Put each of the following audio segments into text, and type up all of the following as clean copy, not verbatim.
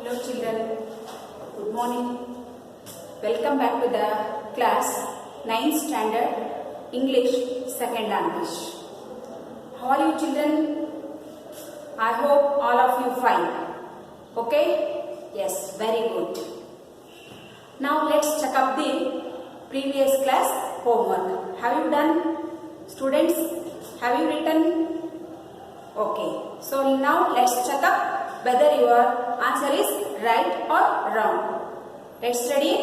Hello children, good morning. Welcome back to the class 9th standard English second language. How are you children? I hope all of you fine. Okay? Yes, very good. Now let's check up the previous class homework. Have you done? Students, have you written? Okay. So now let's check up whether your answer is right or wrong. Let's study.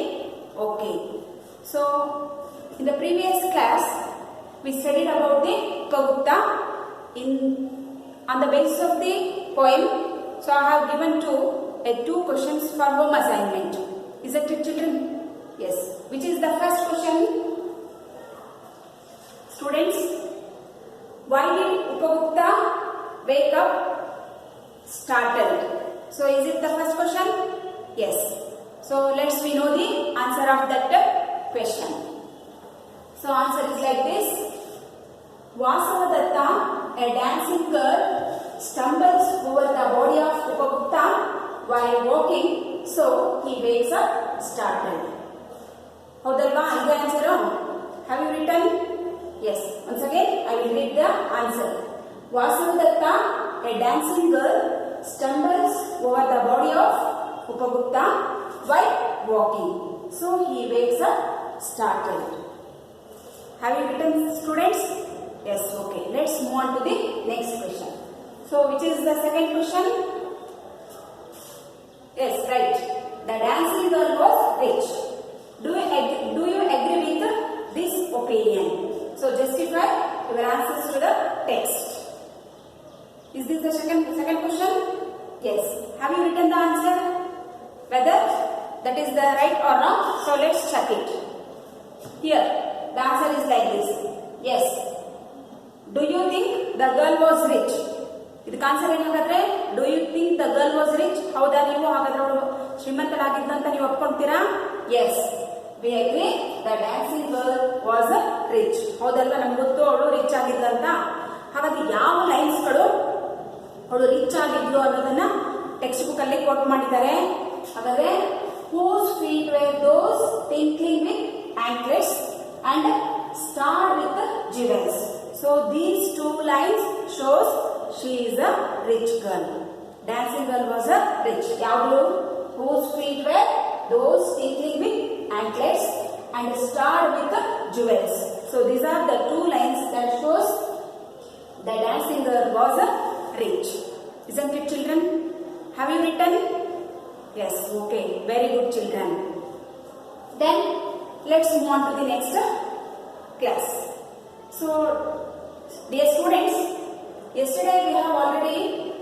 Okay. So in the previous class we studied about the Upagupta on the basis of the poem. So I have given two questions for home assignment. Isn't it children? Yes. Which is the first question? Students, why did Upagupta wake up startled? So is it the first question? Yes. So let's we know the answer of that question. So answer is like this. Vasavadatta, a dancing girl, stumbles over the body of Upagupta while walking, so he wakes up startled. Howdalva, the answer? Have you written? Yes. Once again, I will read the answer. Vasavadatta, a dancing girl, stumbles over the body of Upagupta while walking, so he wakes up startled. Have you written, students? Yes, okay. Let's move on to the next question. So, which is the second question? Yes, right. The dancing girl was rich. Do you agree with this opinion? So, justify your answers to the text. Is this the second question? Yes. Have you written the answer? Whether that is the right or wrong? So let's check it. Here, the answer is like this. Yes. Do you think the girl was rich? ಇದಕ್ಕೆ answer ಏನಾಗುತ್ತೆ? Do you think the girl was rich? ಹೌದಾ, ನೀವು ಹಾಗಾದ್ರೆ ಅವಳು ಶ್ರೀಮಂತಳಾಗಿದ್ಲು ಅಂತ ನೀವು ಒಪ್ಕೊಂತೀರಾ? Yes. We agree the dancing girl was rich. ಹೌದಲ್ವಾ, ನಮ್ಗೆ ಗೊತ್ತು ಅವಳು ರಿಚ್ ಆಗಿದ್ಲು ಅಂತ. ಹಾಗಾಗಿ ಯಾವ ಲೈನ್ಸ್ಗಳು ಅವಳು ರಿಚ್ ಆಗಿದ್ಲು ಅನ್ನೋದನ್ನ ಟೆಕ್ಸ್ಟ್ ಬುಕ್ ಅಲ್ಲಿ ಕೋಟ್ ಮಾಡಿದ್ದಾರೆ. ಹಾಗಾದ್ರೆ whose feet were those tinkling with anklets and starred with jewels. So these two lines shows she is a rich girl. Dancing girl was a rich. ಯಾವುದು? whose feet were those tinkling with anklets and starred with jewels. So these are the two lines that shows the dancing girl was a rich. Isn't it children? Have you written? Yes, okay. Very good children. Then let's move on to the next class. So dear students, yesterday we have already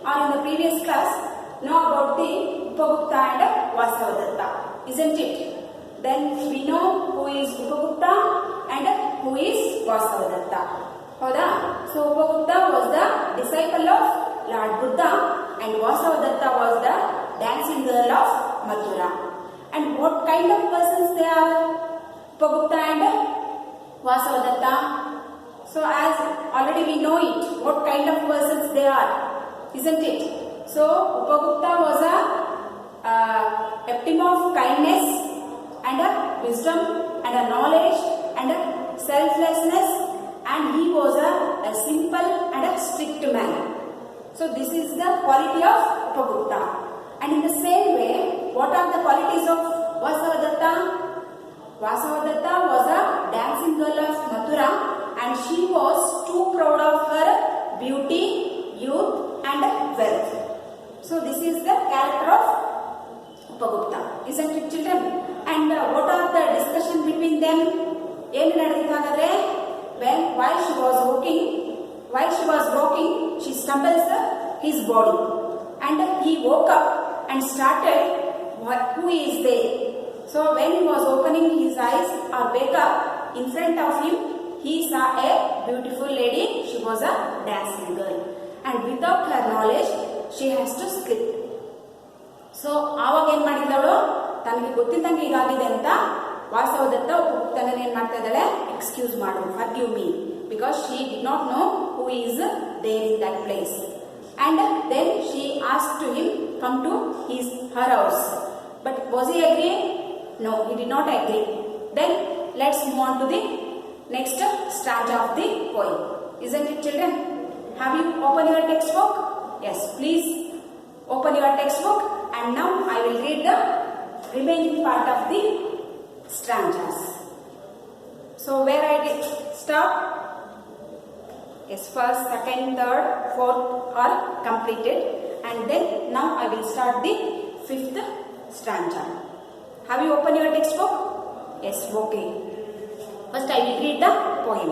or in the previous class know about the Upagupta and Vasavadatta. Isn't it? Then we know who is Upagupta and who is Vasavadatta. Howda? So Upagupta was the disciple of Lord Buddha and Vasavadatta was the dancing girl of Mathura. And what kind of persons they are? Upagupta and Vasavadatta. So as already we know it, what kind of persons they are, isn't it? So Upagupta was a epitome of kindness and a wisdom and a knowledge and a selflessness, and he was a simple and a strict man. So this is the quality of Upagupta. And in the same way, what are the qualities of Vasavadatta? Vasavadatta was a dancing girl of Mathura and she was too proud of her beauty, youth and wealth. So this is the character of Upagupta. Isn't it children? And what are the discussion between them? ಏನು ನಡೆದಿತ್ತು ಹಾಗಾದ್ರೆ? While she was walking, she stumbles his body and he woke up and started, who is there? So when he was opening his eyes or wake up, in front of him he saw a beautiful lady. She was a dancing girl and without her knowledge she has to slip. So ಆವಾಗ ಏನ್ ಮಾಡಿದವಳು? ತನಗೆ ಗೊತ್ತಿದ್ದಂಗೆ ಹೀಗಾಗಿದೆ ಅಂತ ವಾಸವದತ್ತ ತನ್ನ ಏನ್ ಮಾಡ್ತಾ ಇದ್ದಾಳೆ? Excuse ಮಾಡು, forgive me, because she did not know who is there in that place. And then she asked to him come to his her house. But was he agreeing? No, he did not agree. Then let's move on to the next stanza of the poem. Isn't it, children? Have you opened your textbook? Yes, please open your textbook, and now I will read the remaining part of the stanzas. So where I did stop? Yes, first, second, third, fourth are completed, and then now I will start the fifth stanza. Have you opened your textbook? Yes, okay. First I will read the poem.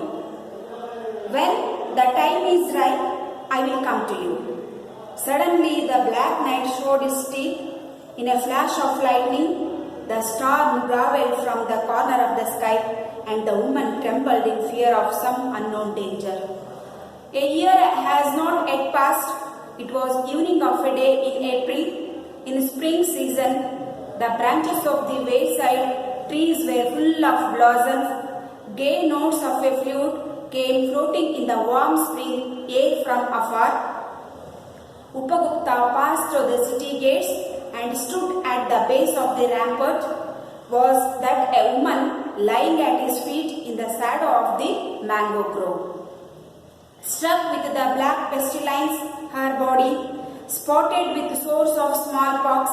When the time is right, I will come to you. Suddenly the black night showed its teeth. In a flash of lightning, the star grovelled from the corner of the sky, and the woman trembled in fear of some unknown danger. A year has not yet passed. It was evening of a day in April. In spring season, the branches of the wayside trees were full of blossoms. Gay notes of a flute came floating in the warm spring air from afar. Upagupta passed through the city gates and stood at the base of the rampart. Was that a woman lying at his feet in the shadow of the mango grove? Struck with the black pestilence, her body spotted with sores of smallpox,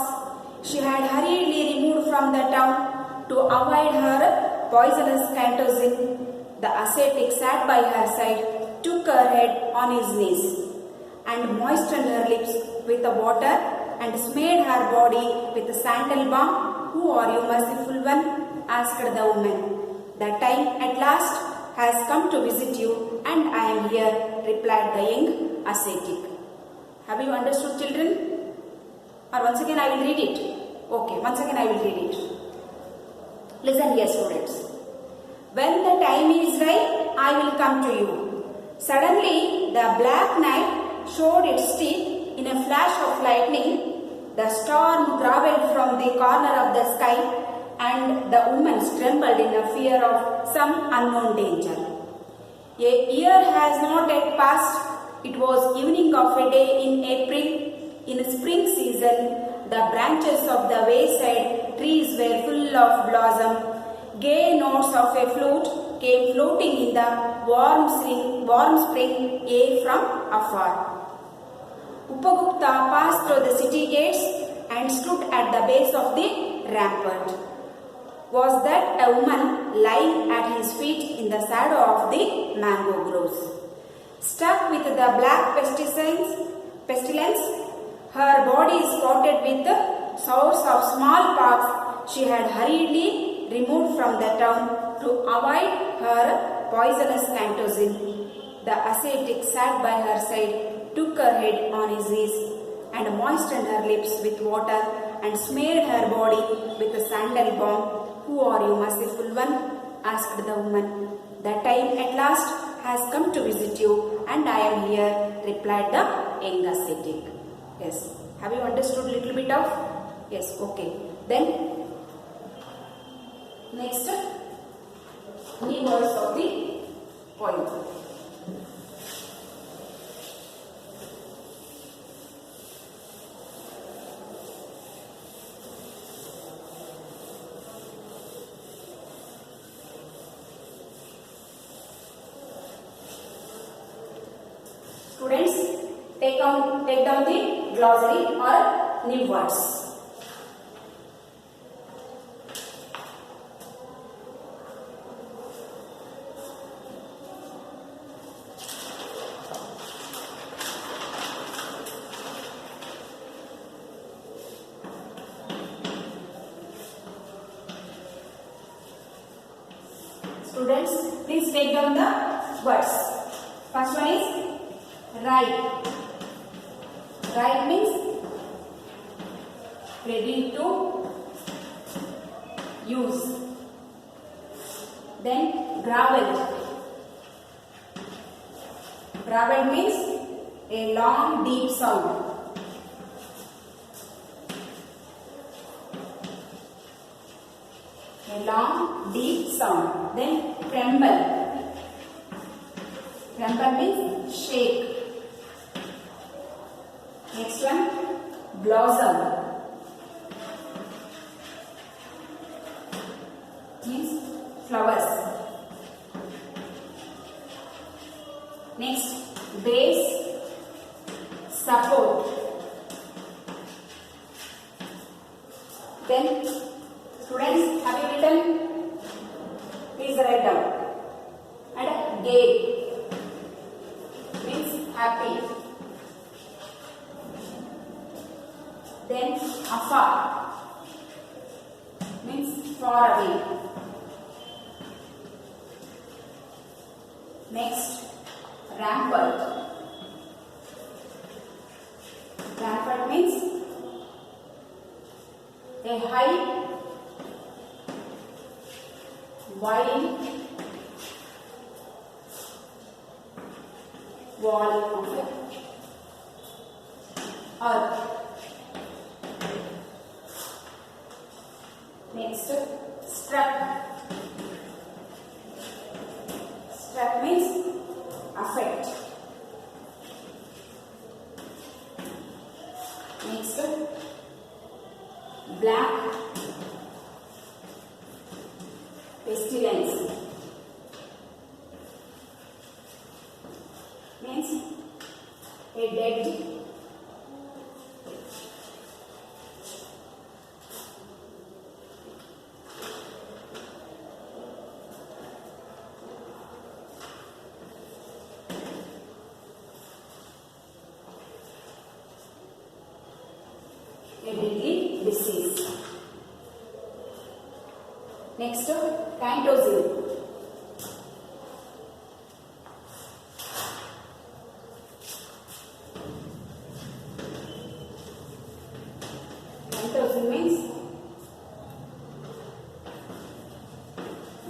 she had hurriedly removed from the town to avoid her poisonous contagion. The ascetic sat by her side, took her head on his knees, and moistened her lips with the water, and smeared her body with sandal balm. Who are you, merciful one? Asked the woman. The time at last has come to visit you, and I am here, replied the young ascetic. Have you understood, children? Or once again I will read it? Okay, once again I will read it. Listen here, students. When the time is right, I will come to you. Suddenly, the black night showed its teeth. In a flash of lightning, the storm grovelled from the corner of the sky, and the woman trembled in a fear of some unknown danger. A year has not yet passed. It was evening of a day in April. In spring season, the branches of the wayside trees were full of blossom. Gay notes of a flute came floating in the warm spring air from afar. Upagupta passed through the city gates and stood at the base of the rampart. Was that a woman lying at his feet in the shadow of the mango groves? Struck with the black pestilence, her body spotted with sores of smallpox, she had hurriedly removed from the town to avoid her poisonous contagion. The ascetic sat by her side, took her head on his knees, and moistened her lips with water, and smeared her body with a sandal balm. Who are you, merciful one? Asked the woman. The time at last has come to visit you, and I am here, replied the young ascetic. Yes. Have you understood a little bit of? Yes. Okay. Then, next, new words of the poem. Students, take down the glossary or new words. Students, please take down the words. First one is right. Right means ready to use. Then grovelled. Grovelled means a long deep sound. A long deep sound. Then tremble. Tremble means shake. Next one, blossom. Next, base, support. Then, students, have you written? Please write down. And gay means happy. Then, afar means far away. Next, rampart. Rampart means a high, wide wall of earth. Next, struck. Struck means affect. Next, black, pestilence means a dead, deadly disease. Next, cantozil. Cantozil means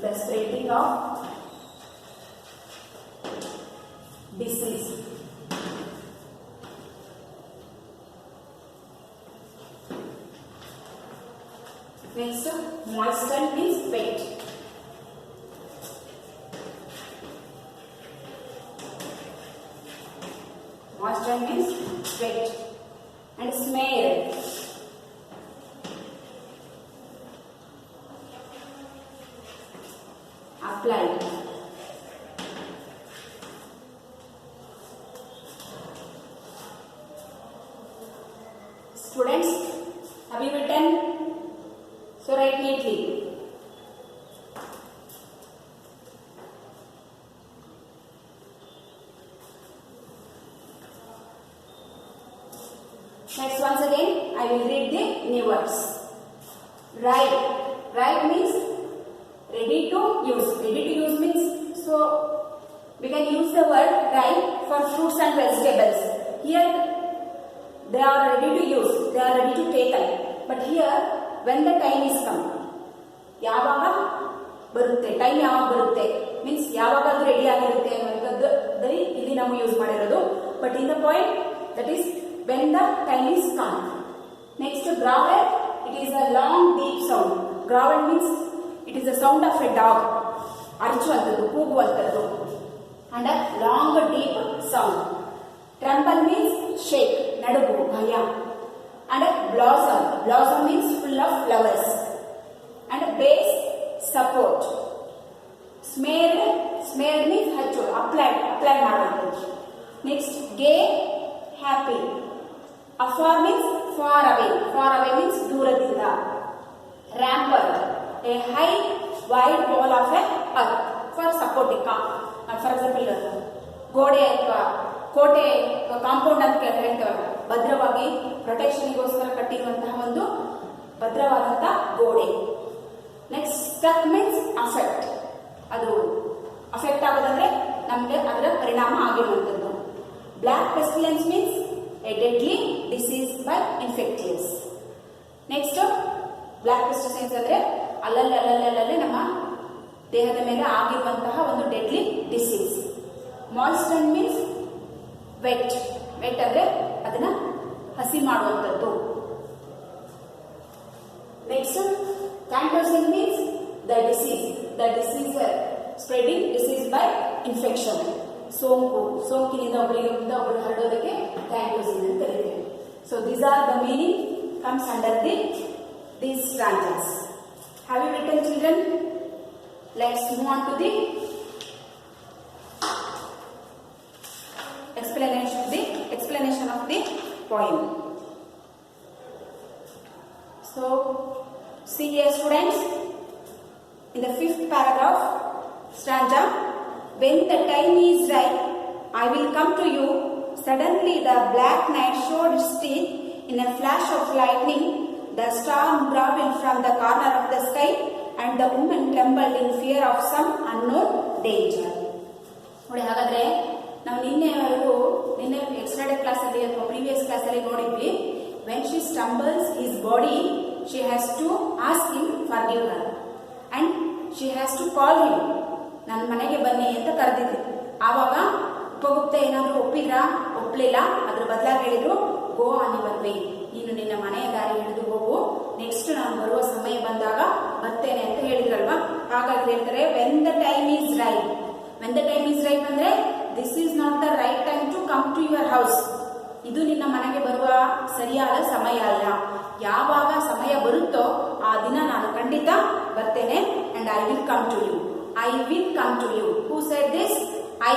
the spreading of disease. Next, moisten means wet. Moisten means wet. And smear. Apply. Students, have you written? So write neatly. Next, once again, I will read the new words. Ride. Ride means ready to use. Ready to use means, so we can use the word ride for fruits and vegetables. Here, they are ready to use. They are ready to take. But here, when the time is come, ಯಾವಾಗ ಬರುತ್ತೆ, time ಯಾವಾಗ ಬರುತ್ತೆ means ಯಾವಾಗ ಅದು ready ಆಗಿರುತ್ತೆ ಅನ್ನೋದನ್ನ ಇಲ್ಲಿ ನಾವು ಯೂಸ್ ಮಾಡಿರೋದು. But in the point that is when the time is come. Next, growl. It is a long deep sound. Growl means it is the sound of a dog. ಅರಚುವಂಥದ್ದು, ಕೂಗುವಂಥದ್ದು. And a long deep sound. Tremble means shake, ನಡುಗು, ಭಯ. And a blossom. Blossom means full of flowers. And a base, support. Smeared. Smeared means hachu, applied ಮಾಡುವಂಥದ್ದು. Next, gay, happy. Afar means far away. Far away means ದೂರದಿಂದ. Rampart, a high, wide wall of a earth for supporting. For example, ಗೋಡೆ ಅಥವಾ ಕೋಟೆ, compound ಅಂತ ಹೇಳ್ತೇವಲ್ಲ, ಭದ್ರವಾಗಿ ಪ್ರೊಟೆಕ್ಷನ್ಗೋಸ್ಕರ ಕಟ್ಟಿರುವಂತಹ ಒಂದು ಭದ್ರವಾದಂತಹ ಗೋಡೆ. Next, struck means affect. ಅದು ಅಫೆಕ್ಟ್ ಆಗೋದಂದ್ರೆ ನಮಗೆ ಅದರ ಪರಿಣಾಮ ಆಗಿರುವಂಥದ್ದು. Black pestilence means a deadly disease by infectious. Next, black pestilence ಅಂದ್ರೆ ಅಲ್ಲಲ್ಲೇ ನಮ್ಮ ದೇಹದ ಮೇಲೆ ಆಗಿರುವಂತಹ ಒಂದು deadly disease. Moisten means wet. Wet ಅಂದ್ರೆ ಅದನ್ನ ಹಸಿ ಮಾಡುವಂಥದ್ದು. Next, contagion means the disease. The disease spreading disease by infection. ಸೋಂಕು, ಸೋಂಕಿನಿಂದ ಒಬ್ಬರು ಹರಡೋದಕ್ಕೆ ಕ್ಯಾಂಟೋಸಿನ್ ಅಂತ ಕರೀತೀವಿ. So these are the meaning comes under these branches. Have you written, children? Let's move on to the poem. So see here students, in the 5th paragraph stanza, when the time is right, I will come to you. Suddenly the black night showed its teeth. In a flash of lightning, the storm growled from the corner of the sky, and the woman trembled in fear of some unknown danger. ನೋಡಿ, ಹಾಗಾದ್ರೆ ನಾವು ನಿನ್ನೆ ಎಕ್ಸ್ಟರ್ಡೇ ಕ್ಲಾಸಲ್ಲಿ ಅಥವಾ previous ಕ್ಲಾಸಲ್ಲಿ ನೋಡಿದ್ವಿ, when she stumbles his body, she has to ask him forgive her and she has to call him. ನನ್ನ ಮನೆಗೆ ಬನ್ನಿ ಅಂತ ಕರೆದಿದ್ದೆ. ಆವಾಗ ಉಪಗುಪ್ತ ಏನಾದರೂ ಒಪ್ಪಲಿಲ್ಲ. ಅದ್ರ ಬದಲಾಗಿ ಹೇಳಿದ್ರು, ಗೋ ಆನ್ ಯುವರ್ ವೇ, ನೀನು ನಿನ್ನ ಮನೆಯ ದಾರಿ ಹಿಡಿದು ಹೋಗು, ನೆಕ್ಸ್ಟ್ ನಾನು ಬರುವ ಸಮಯ ಬಂದಾಗ ಬರ್ತೇನೆ ಅಂತ ಹೇಳಿದ್ರಲ್ವಾ. ಹಾಗಾಗಿ ಹೇಳ್ತಾರೆ when the time is right. When the time is right ಅಂದ್ರೆ this is not the right time to come to your house. ಇದು ನಿನ್ನ ಮನೆಗೆ ಬರುವ ಸರಿಯಾದ ಸಮಯ ಅಲ್ಲ. ಯಾವಾಗ ಸಮಯ ಬರುತ್ತೋ ಆ ದಿನ ನಾನು ಖಂಡಿತ ಬರ್ತೇನೆ. And I will come to you. I will come to you. Who said this? I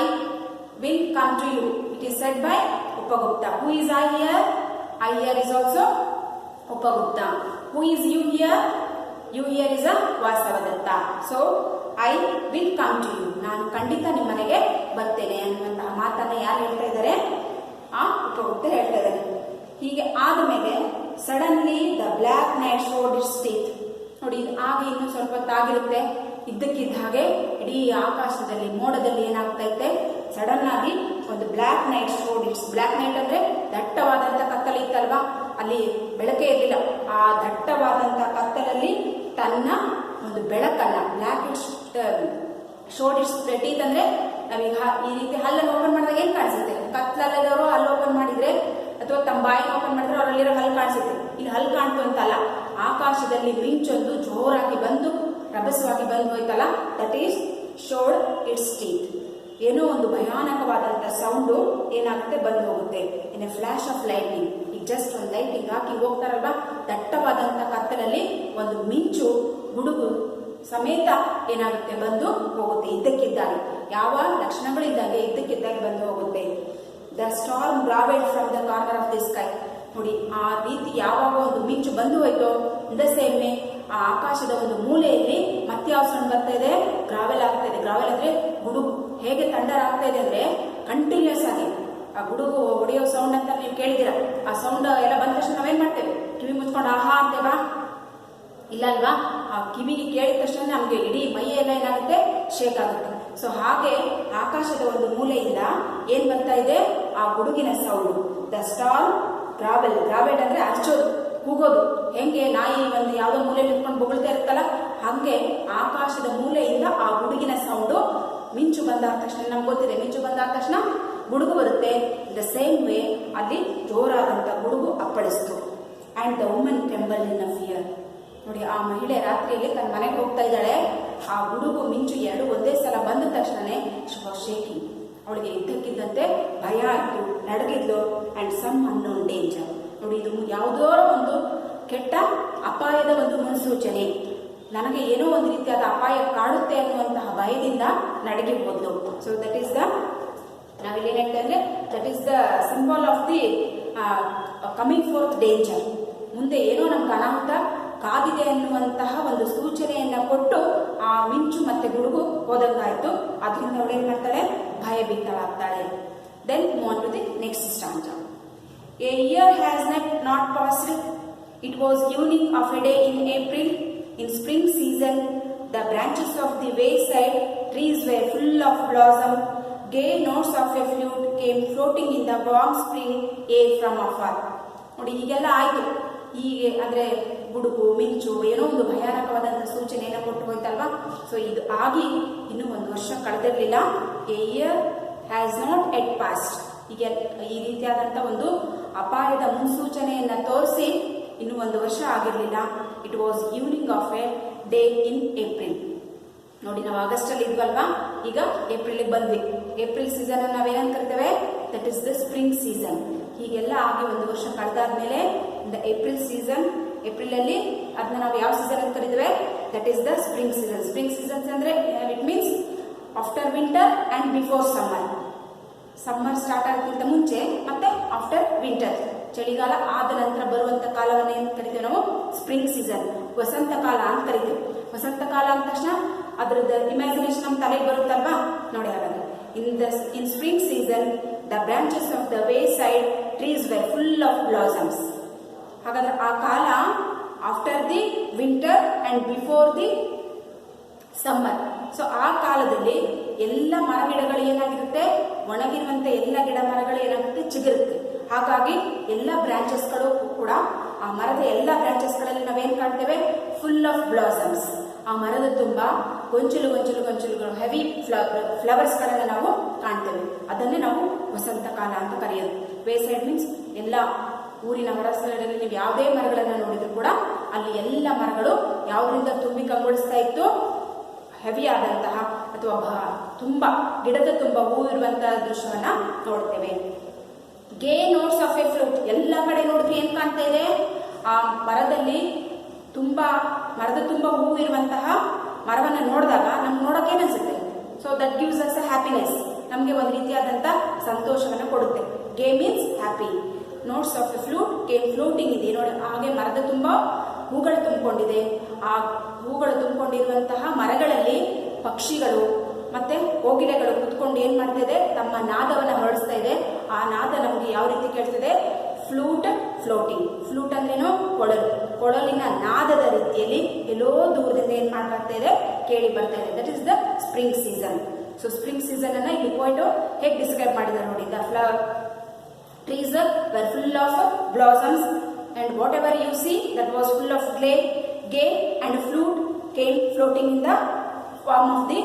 will come to you. It is said by Upagupta. Who is I here? I here is also Upagupta. Who is you here? You here is a Vasavadatta. So I will come to you. ನಾನು ಖಂಡಿತ ನಿಮ್ಮ ಮನೆಗೆ ಬರ್ತೇನೆ ಅನ್ನುವಂತಹ ಮಾತನ್ನ ಯಾರು ಹೇಳ್ತಾ ಇದ್ದಾರೆ? ಆ ಉಪಗುಪ್ತ ಹೇಳ್ತಾ ಇದ್ದಾರೆ. ಹೀಗೆ ಆದಮೇಲೆ suddenly the black night showed its teeth. ನೋಡಿ, ಆಗ ಇನ್ನು ಸ್ವಲ್ಪ ಹೊತ್ತಾಗಿರುತ್ತೆ. ಇದ್ದಕ್ಕಿದ್ದ ಹಾಗೆ ಇಡೀ ಆಕಾಶದಲ್ಲಿ ಮೋಡದಲ್ಲಿ ಏನಾಗ್ತಾ ಇತ್ತೆ, ಸಡನ್ ಆಗಿ ಒಂದು black night showed it's. Black night ಅಂದ್ರೆ ದಟ್ಟವಾದಂತ ಕತ್ತಲೆ ಇತ್ತಲ್ವಾ, ಅಲ್ಲಿ ಬೆಳಕೇ ಇರಲಿಲ್ಲ. ಆ ದಟ್ಟವಾದಂತ ಕತ್ತಲಲ್ಲಿ ತನ್ನ ಒಂದು ಬೆಳಕನ್ನ ಬ್ಲ್ಯಾಕ್ ಶೋಡ್ ಇಟ್ಸ್ ಟೀತ್ ಅಂದ್ರೆ ನಾವೀಗ ಈ ರೀತಿ ಹಲ್ಲನ್ನು ಓಪನ್ ಮಾಡಿದಾಗ ಏನ್ ಕಾಣಿಸುತ್ತೆ? ಕತ್ತಲಲ್ಲದವರು ಹಲ್ಲು ಓಪನ್ ಮಾಡಿದ್ರೆ ಅಥವಾ ತಮ್ಮ ಬಾಯಿನ ಓಪನ್ ಮಾಡಿದ್ರೆ ಅವರಲ್ಲಿರೋ ಹಲ್ಲು ಕಾಣಿಸುತ್ತೆ. ಇಲ್ಲಿ ಹಲ್ಲು ಕಾಣ್ತು ಅಂತಲ್ಲ, ಆಕಾಶದಲ್ಲಿ ಮಿಂಚೊಂದು ಜೋರಾಗಿ ಬಂದು ರಭಸವಾಗಿ ಬಂದು ಹೋಯ್ತಲ್ಲ, that is showed its teeth. ಏನೋ ಒಂದು ಭಯಾನಕವಾದಂತ ಸೌಂಡು ಏನಾಗುತ್ತೆ, ಬಂದು ಹೋಗುತ್ತೆ. In a flash of lightning. ಈಗ ಜಸ್ಟ್ ಒಂದು ಲೈಟಿಂಗ್ ಹಾಕಿ ಹೋಗ್ತಾರಲ್ವಾ, ದಟ್ಟವಾದಂತ ಕತ್ತಲಲ್ಲಿ ಒಂದು ಮಿಂಚು ಗುಡುಗು ಸಮೇತ ಏನಾಗುತ್ತೆ, ಬಂದು ಹೋಗುತ್ತೆ. ಇದ್ದಕ್ಕಿದ್ದಾಗೆ, ಯಾವ ಲಕ್ಷಣಗಳಿದ್ದಾಗೆ ಇದ್ದಕ್ಕಿದ್ದಾಗೆ ಬಂದು ಹೋಗುತ್ತೆ. The storm growled from the corner of the sky. ನೋಡಿ, ಆ ರೀತಿ ಯಾವಾಗ ಒಂದು ಮಿಂಚು ಬಂದು ಹೋಯ್ತೋ, ಇನ್ ದ ಸೇಮ್ ವೇ ಆ ಆಕಾಶದ ಒಂದು ಮೂಲೆಯಲ್ಲಿ ಮತ್ತೆ ಯಾವ ಸೌಂಡ್ ಬರ್ತಾ ಇದೆ? ಗ್ರಾವೆಲ್ ಆಗ್ತಾ ಇದೆ. ಗ್ರಾವೆಲ್ ಅಂದ್ರೆ ಗುಡುಗು. ಹೇಗೆ ಥಂಡರ್ ಆಗ್ತಾ ಇದೆ ಅಂದ್ರೆ ಕಂಟಿನ್ಯೂಸ್ ಆಗಿ ಆ ಗುಡುಗು ಹೊಡೆಯೋ ಸೌಂಡ್ ಅಂತ ನೀವು ಕೇಳಿದಿರ. ಆ ಸೌಂಡ್ ಎಲ್ಲ ಬಂದ ತಕ್ಷಣ ನಾವೇನ್ ಮಾಡ್ತೇವೆ? ಕಿವಿ ಮುಚ್ಕೊಂಡು ಆಹಾ ಅಂತೇವಾ? ಇಲ್ಲ ಅಲ್ವಾ? ಆ ಕಿವಿಗೆ ಕೇಳಿದ ತಕ್ಷಣ ನಮ್ಗೆ ಇಡೀ ಮೈ ಎಲ್ಲ ಏನಾಗುತ್ತೆ, ಶೇಕ್ ಆಗುತ್ತೆ. ಸೊ ಹಾಗೆ ಆಕಾಶದ ಒಂದು ಮೂಲೆಯಿಂದ ಏನ್ ಬರ್ತಾ ಇದೆ? ಆ ಗುಡುಗಿನ sound. The storm growl. Growl ಅಂದ್ರೆ ಅರ್ಚೋದು, ಕೂಗೋದು. ಹೆಂಗೆ ನಾಯಿ ಒಂದು ಯಾವ್ದೋ ಮೂಲೆಯಲ್ಲಿ ನಿಂತ್ಕೊಂಡು ಬೊಗಳ್ತಾ ಇರುತ್ತಲ್ಲ, ಹಂಗೆ ಆಕಾಶದ ಮೂಲೆಯಿಂದ ಆ ಗುಡುಗಿನ ಸೌಂಡು. ಮಿಂಚು ಬಂದಾದ ತಕ್ಷಣ ನಮ್ಗೆ ಗೊತ್ತಿದೆ, ಮಿಂಚು ಬಂದಾದ ತಕ್ಷಣ ಗುಡುಗು ಬರುತ್ತೆ. ದ ಸೇಮ್ ವೇ ಅಲ್ಲಿ ಜೋರಾದಂತ ಗುಡುಗು ಅಪ್ಪಳಿಸ್ತು. And the woman tremble in a fear. ನೋಡಿ, ಆ ಮಹಿಳೆ ರಾತ್ರಿಯಲ್ಲಿ ತನ್ನ ಮನೆಗೆ ಹೋಗ್ತಾ ಇದ್ದಾಳೆ. ಆ ಗುಡುಗು ಮಿಂಚು ಎರಡು ಒಂದೇ ಸಲ ಬಂದ ತಕ್ಷಣನೇ ಶೇಕಿಂಗ್. ಅವಳಿಗೆ ಇದ್ದಕ್ಕಿದ್ದಂತೆ ಭಯ ಆಯ್ತು, ನಡಗಿದ್ಲು. And some unknown danger. ನೋಡಿ, ಇದು ಯಾವುದೋ ಒಂದು ಕೆಟ್ಟ ಅಪಾಯದ ಒಂದು ಮುನ್ಸೂಚನೆ. ನನಗೆ ಏನೋ ಒಂದು ರೀತಿಯಾದ ಅಪಾಯ ಕಾಡುತ್ತೆ ಅನ್ನುವಂತಹ ಭಯದಿಂದ ನಡಗಿ ಹೋದ್ಲು. ಸೊ ದಟ್ ಈಸ್ ದ, ನಾವಿಲ್ಲಿ ಏನ್ ಹೇಳ್ತಾ ಅಂದ್ರೆ, that is the symbol of the coming fourth danger. ಮುಂದೆ ಏನೋ ನಮ್ಗೆ ಅನಾಹುತ ಕಾದಿದೆ ಅನ್ನುವಂತಹ ಒಂದು ಸೂಚನೆಯನ್ನ ಕೊಟ್ಟು ಆ ಮಿಂಚು ಮತ್ತೆ ಗುಡುಗು ಹೋದಂಗಾಯ್ತು. ಅದರಿಂದ ಅವಳು ಏನ್ ಮಾಡ್ತಾಳೆ? ಭಯಭೀತಳಾಗ್ತಾಳೆ. Then move on to the next stanza. A year has not passed. It was evening of a day in April. In spring season, the branches of the wayside trees were full of blossom. Gay notes of a flute came floating in the warm spring air from afar. ನೋಡಿ, ಹೀಗೆಲ್ಲ ಆಯ್ತು. ಹೀಗೆ ಅಂದ್ರೆ ಗುಡುಗು ಮಿಂಚು ಏನೋ ಒಂದು ಭಯಾನಕವಾದಂತಹ ಸೂಚನೆಯನ್ನು ಕೊಟ್ಟು ಹೋಯ್ತಲ್ವಾ. ಸೊ ಇದು ಆಗಿ ಇನ್ನು ಒಂದು ವರ್ಷ ಕಳೆದಿರಲಿಲ್ಲ. A year has not yet passed. ಈಗ ಈ ರೀತಿಯಾದಂತ ಒಂದು ಅಪಾಯದ ಮುನ್ಸೂಚನೆಯನ್ನ ತೋರಿಸಿ ಇನ್ನು ಒಂದು ವರ್ಷ ಆಗಿರಲಿಲ್ಲ. It was evening of A day in April. ನೋಡಿ, ನಾವು ಆಗಸ್ಟ್ ಅಲ್ಲಿ ಇದ್ವಲ್ವಾ, ಈಗ ಏಪ್ರಿಲ್ ಬಂದ್ವಿ. ಏಪ್ರಿಲ್ ಸೀಸನ್ ನಾವೇನಂತ ಕರಿತೇವೆ? That is the spring season. ಹೀಗೆಲ್ಲ ಆಗಿ ಒಂದು ವರ್ಷ ಕಳೆದಾದ್ಮೇಲೆ ಏಪ್ರಿಲ್ ಸೀಸನ್, ಏಪ್ರಿಲ್ ಅಲ್ಲಿ ಅದನ್ನ ನಾವು ಯಾವ ಸೀಸನ್ ಅಂತ ಕರಿತೇವೆ? That is the spring season. Spring seasons ಅಂದ್ರೆ it means after winter and before summer. Summer start ಆಗೋಕ್ಕಿಂತ ಮುಂಚೆ ಮತ್ತೆ ಆಫ್ಟರ್ ವಿಂಟರ್ ಚಳಿಗಾಲ ಆದ ನಂತರ ಬರುವಂತ ಕಾಲವನ್ನು ಏನು ಕರಿತೇವೆ ನಾವು ಸ್ಪ್ರಿಂಗ್ ಸೀಸನ್, ವಸಂತ ಕಾಲ ಅಂತ ಕರಿತೇವೆ. ವಸಂತ ಕಾಲ ಅಂದ ತಕ್ಷಣ ಅದ್ರದ್ದು ಇಮ್ಯಾಜಿನೇಷನ್ ನಮ್ಮ ತಲೆಗೆ ಬರುತ್ತಲ್ವಾ ನೋಡಿ. ಹಾಗಾದ್ರೆ in spring season the branches of the wayside trees were full of blossoms. ಹಾಗಾದ್ರೆ ಆ ಕಾಲ after the winter and before the summer. So ಆ ಕಾಲದಲ್ಲಿ ಎಲ್ಲ ಮರ ಗಿಡಗಳು ಏನಾಗಿರುತ್ತೆ, ಒಣಗಿರುವಂತ ಎಲ್ಲ ಗಿಡ ಮರಗಳು ಏನಾಗುತ್ತೆ, ಚಿಗುರುತ್ತೆ. ಹಾಗಾಗಿ ಎಲ್ಲ ಬ್ರಾಂಚಸ್ಗಳು ಕೂಡ, ಆ ಮರದ ಎಲ್ಲ ಬ್ರಾಂಚಸ್ಗಳಲ್ಲಿ ನಾವೇನ್ ಕಾಣ್ತೇವೆ, ಫುಲ್ ಆಫ್ ಬ್ಲಾಸಮ್ಸ್. ಆ ಮರದ ತುಂಬಾ ಗೊಂಚಲುಗಳು ಹೆವಿ ಫ್ಲವರ್ಸ್ ಗಳನ್ನ ನಾವು ಕಾಣ್ತೇವೆ. ಅದನ್ನೇ ನಾವು ವಸಂತ ಕಾಲ ಅಂತ ಕರೆಯೋದು. ವೇಸೈಡ್ ಮೀನ್ಸ್ ಎಲ್ಲ ಊರಿನ ಹೊರ ಸೈಡಲ್ಲಿ ನೀವು ಯಾವುದೇ ಮರಗಳನ್ನ ನೋಡಿದ್ರು ಕೂಡ ಅಲ್ಲಿ ಎಲ್ಲ ಮರಗಳು ಯಾವುದರಿಂದ ತುಂಬಿ ಕಂಗೊಳಿಸ್ತಾ ಇತ್ತು, ಹೆವಿ ಆದಂತಹ ಅಥವಾ ತುಂಬಾ ಗಿಡದ ತುಂಬಾ ಹೂ ಇರುವಂತಹ ದೃಶ್ಯವನ್ನ ನೋಡ್ತೇವೆ. ಗೇ ನೋಟ್ಸ್ ಆಫ್ ಎ ಫ್ಲೂಟ್, ಎಲ್ಲ ಕಡೆ ನೋಡಿದ್ರೆ ಏನ್ ಕಾಣ್ತಾ ಇದೆ, ಆ ಮರದಲ್ಲಿ ಮರದ ತುಂಬಾ ಹೂ ಇರುವಂತಹ ಮರವನ್ನ ನೋಡಿದಾಗ ನಮ್ಗೆ ನೋಡಕ್ಕೆ ಏನಿಸುತ್ತೆ, so that gives us a happiness, ನಮ್ಗೆ ಒಂದು ರೀತಿಯಾದಂತ ಸಂತೋಷವನ್ನ ಕೊಡುತ್ತೆ. Gay means happy. Notes of a flute came floating ಇದೆ ನೋಡಿ. ಹಾಗೆ ಮರದ ತುಂಬಾ ಹೂಗಳು ತುಂಬಿಕೊಂಡಿದೆ. ಆ ಹೂಗಳು ತುಂಬಿಕೊಂಡಿರುವಂತಹ ಮರಗಳಲ್ಲಿ ಪಕ್ಷಿಗಳು ಮತ್ತೆ ಕೋಗಿಲೆಗಳು ಕುತ್ಕೊಂಡು ಏನ್ ಮಾಡ್ತಾ ಇದೆ, ತಮ್ಮ ನಾದವನ್ನ ಹೊರಡಿಸ್ತಾ ಇದೆ. ಆ ನಾದ ನಮ್ಗೆ ಯಾವ ರೀತಿ ಕೇಳ್ತದೆ, ಫ್ಲೂಟ್ ಫ್ಲೋಟಿಂಗ್. ಫ್ಲೂಟ್ ಅಂದ್ರೇನು, ಕೊಳಲಿನ ನಾದದ ರೀತಿಯಲ್ಲಿ ಎಲ್ಲೋ ದೂರದಿಂದ ಏನ್ ಮಾಡ್ತಾ ಇದೆ, ಕೇಳಿ ಬರ್ತಾ ಇದೆ. That is the spring season. So spring season ಅನ್ನ ಇಲ್ಲಿ ಪಾಯಿಂಟ್ ಹೇಗೆ ಡಿಸ್ಕ್ರೈಬ್ ಮಾಡಿದ್ದಾರೆ ನೋಡಿ. The flower trees were full of blossoms and whatever you see that was full of gay and flute came floating in the form of the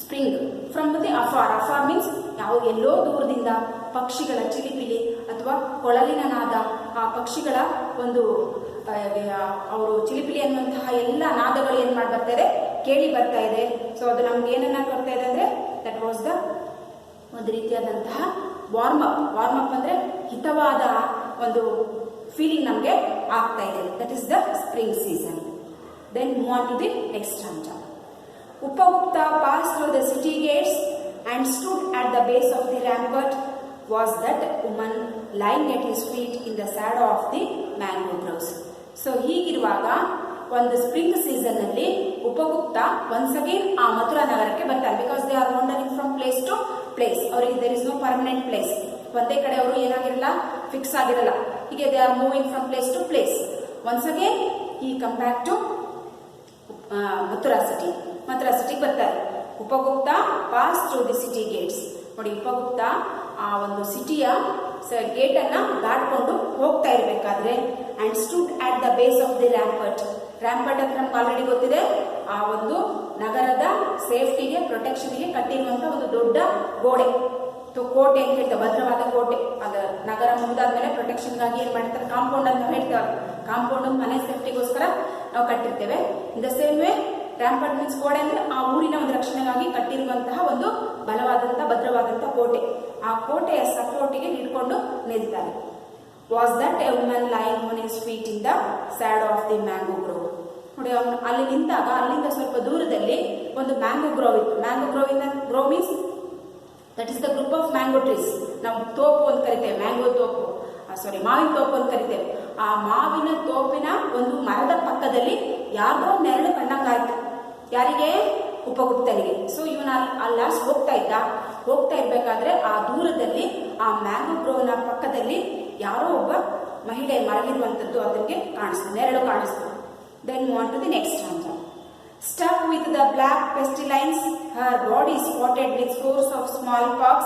spring from the afar. Afar means ಯಾವ ಎಲ್ಲೋ ದೂರದಿಂದ ಪಕ್ಷಿಗಳ ಚಿಲಿಪಿಲಿ ಅಥವಾ ಕೊಳಲಿನ ನಾದ, ಆ ಪಕ್ಷಿಗಳ ಒಂದು ಅವರು ಚಿಲಿಪಿಲಿ ಅನ್ನುವಂತಹ ಎಲ್ಲ ನಾದಗಳು ಏನ್ ಮಾಡಿ ಬರ್ತಾ ಇದೆ, ಕೇಳಿ ಬರ್ತಾ ಇದೆ. ಸೊ ಅದು ನಮ್ಗೆ ಏನನ್ನ ಕೊಡ್ತಾ ಇದೆ ಅಂದ್ರೆ ದಟ್ ವಾಸ್ ದ ಒಂದು ರೀತಿಯಾದಂತಹ ವಾರ್ಮ್ ಅಪ್ ಅಂದ್ರೆ ಹಿತವಾದ ಒಂದು ಫೀಲಿಂಗ್ ನಮಗೆ ಆಗ್ತಾ ಇದೆ. That is the spring season. Then move on to the next chapter. Upagupta passed through the city gates and stood at the base of the rampart. Was that woman lying at his feet in the shadow of the mango groves? So ಹೀಗಿರುವಾಗ ಒಂದು spring season ಅಲ್ಲಿ Upagupta once again ಆ ಮಥುರಾ ನಗರಕ್ಕೆ ಬರ್ತಾರೆ. Because they are wandering from place to place. ಅವರಿಗೆ there is no permanent place. ಒಂದೇ ಕಡೆ ಅವರು ಏನಾಗಿರಲ್ಲ, ಫಿಕ್ಸ್ ಆಗಿರಲ್ಲ. ಹೀಗೆ they are moving from place to place. Once again ಈ ಕಮ್ ಬ್ಯಾಕ್ ಟು ಮಥುರಾ ಸಿಟಿಗೆ ಬರ್ತಾರೆ. Upagupta pass through the city gates. ನೋಡಿ, ಉಪಗುಪ್ತ ಆ ಒಂದು ಸಿಟಿಯ ಗೇಟ್ ಅನ್ನ ದಾಟ್ಕೊಂಡು ಹೋಗ್ತಾ ಇರಬೇಕಾದ್ರೆ and stood at the base of the rampart ಅಂತ ನಮ್ಗೆ ಆಲ್ರೆಡಿ ಗೊತ್ತಿದೆ. ಆ ಒಂದು ನಗರದ ಸೇಫ್ಟಿಗೆ, ಪ್ರೊಟೆಕ್ಷನ್ಗೆ ಕಟ್ಟಿರುವಂತಹ ಒಂದು ದೊಡ್ಡ ಗೋಡೆ, ಕೋಟೆ ಅಂತ ಹೇಳ್ತೇವೆ, ಭದ್ರವಾದ ಕೋಟೆ. ಅದ ನಗರ ಮುಗಿದಾದ್ಮೇಲೆ ಪ್ರೊಟೆಕ್ಷನ್ಗಾಗಿ ಏನ್ ಮಾಡ್ತಾರೆ, ಕಾಂಪೌಂಡ್ ಅಂತ ಹೇಳ್ತೇವೆ. ಕಾಂಪೌಂಡ್ ಮನೆ ಸೇಫ್ಟಿಗೋಸ್ಕರ ನಾವು ಕಟ್ಟಿರ್ತೇವೆ. In the same way rampart means ಗೋಡೆ ಅಂದ್ರೆ ಆ ಊರಿನ ಒಂದು ರಕ್ಷಣೆಗಾಗಿ ಕಟ್ಟಿರುವಂತಹ ಒಂದು ಬಲವಾದಂತಹ ಭದ್ರವಾದಂತಹ ಕೋಟೆ. ಆ ಕೋಟೆಯ ಸಪೋರ್ಟಿಗೆ ಹಿಡ್ಕೊಂಡು ನಿಲ್ತಾರೆ. Was that a woman lying on his feet in the shadow of the mango grove. ನೋಡಿ, ಅವನು ಅಲ್ಲಿ ನಿಂತಾಗ ಅಲ್ಲಿಂದ ಸ್ವಲ್ಪ ದೂರದಲ್ಲಿ ಒಂದು ಮ್ಯಾಂಗೋ ಗ್ರೋವ್ ಇತ್ತು. Grove means that is the group of mango trees. ನಾವು ತೋಪು ಅಂತ ಕರಿತೇವೆ, ಮಾವಿನ ತೋಪು ಅಂತ ಕರಿತೇವೆ. ಆ ಮಾವಿನ ತೋಪಿನ ಒಂದು ಮರದ ಪಕ್ಕದಲ್ಲಿ ಯಾರೋ ನೆರಳು ಕಂಡಂಗಾಯ್ತು. ಯಾರಿಗೆ? ಉಪಗುಪ್ತನಿಗೆ. ಸೊ ಇವನ ಲಾಸ್ಟ್ ಹೋಗ್ತಾ ಇರ್ಬೇಕಾದ್ರೆ ಆ ದೂರದಲ್ಲಿ ಆ ಮ್ಯಾಂಗೋ ಗ್ರೋವ್ನ ಪಕ್ಕದಲ್ಲಿ ಯಾರೋ ಒಬ್ಬ ಮಹಿಳೆ ಮಲಗಿರುವಂತದ್ದು ಅದಕ್ಕೆ ಕಾಣಿಸ್ತು, ನೆರಳು ಕಾಣಿಸ್ತು. Then move on to the next stanza. Stuck with the black pestilence, her body spotted with scores of smallpox,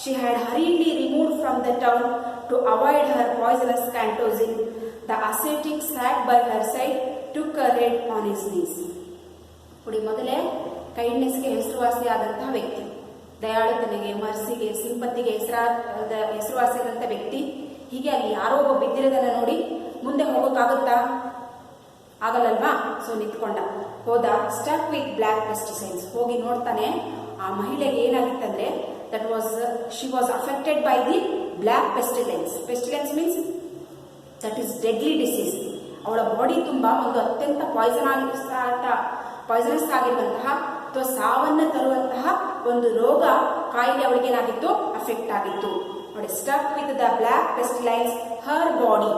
she had hurriedly removed from the town to avoid her poisonous cantozin. The ascetic sat by her side, took her head on his knees. ನೋಡಿ, ಮೊದಲೇ ಕೈಂಡ್ನೆಸ್ಗೆ ಹೆಸರುವಾಸಿಯಾದಂತಹ ವ್ಯಕ್ತಿ, ದಯಾಳುತನಿಗೆ, ಮರ್ಸಿಗೆ, ಸಿಂಪತ್ತಿಗೆ ಹೆಸರುವಾಸಿಯಾದಂತಹ ವ್ಯಕ್ತಿ. ಹೀಗೆ ಅಲ್ಲಿ ಯಾರೋ ಒಬ್ಬ ಬಿದ್ದಿರೋದನ್ನ ನೋಡಿ ಮುಂದೆ ಹೋಗೋಕ್ಕಾಗುತ್ತಾ? ಆಗಲ್ಲಲ್ವಾ? ಸೊ ನಿಂತ್ಕೊಂಡ, ಹೋದ. ಸ್ಟಕ್ ವಿತ್ ಬ್ಲಾಕ್ ಪೆಸ್ಟಿಸೈಡ್ಸ್, ಹೋಗಿ ನೋಡ್ತಾನೆ ಆ ಮಹಿಳೆಗೆ ಏನಾಗಿತ್ತಂದ್ರೆ she was affected by the black pestilence. Pestilence means that is deadly disease. ಅವಳ ಬಾಡಿ ತುಂಬಾ ಒಂದು ಅತ್ಯಂತ ಪಾಯ್ಸನಸ್ ಆಗಿರುವಂತಹ ಅಥವಾ ಸಾವನ್ನ ತರುವಂತಹ ಒಂದು ಕಾಯಿಲೆ ಅವಳಿಗೆ ಏನಾಗಿತ್ತು, ಅಫೆಕ್ಟ್ ಆಗಿತ್ತು. ನೋಡಿ, struck with the black pestilence her body,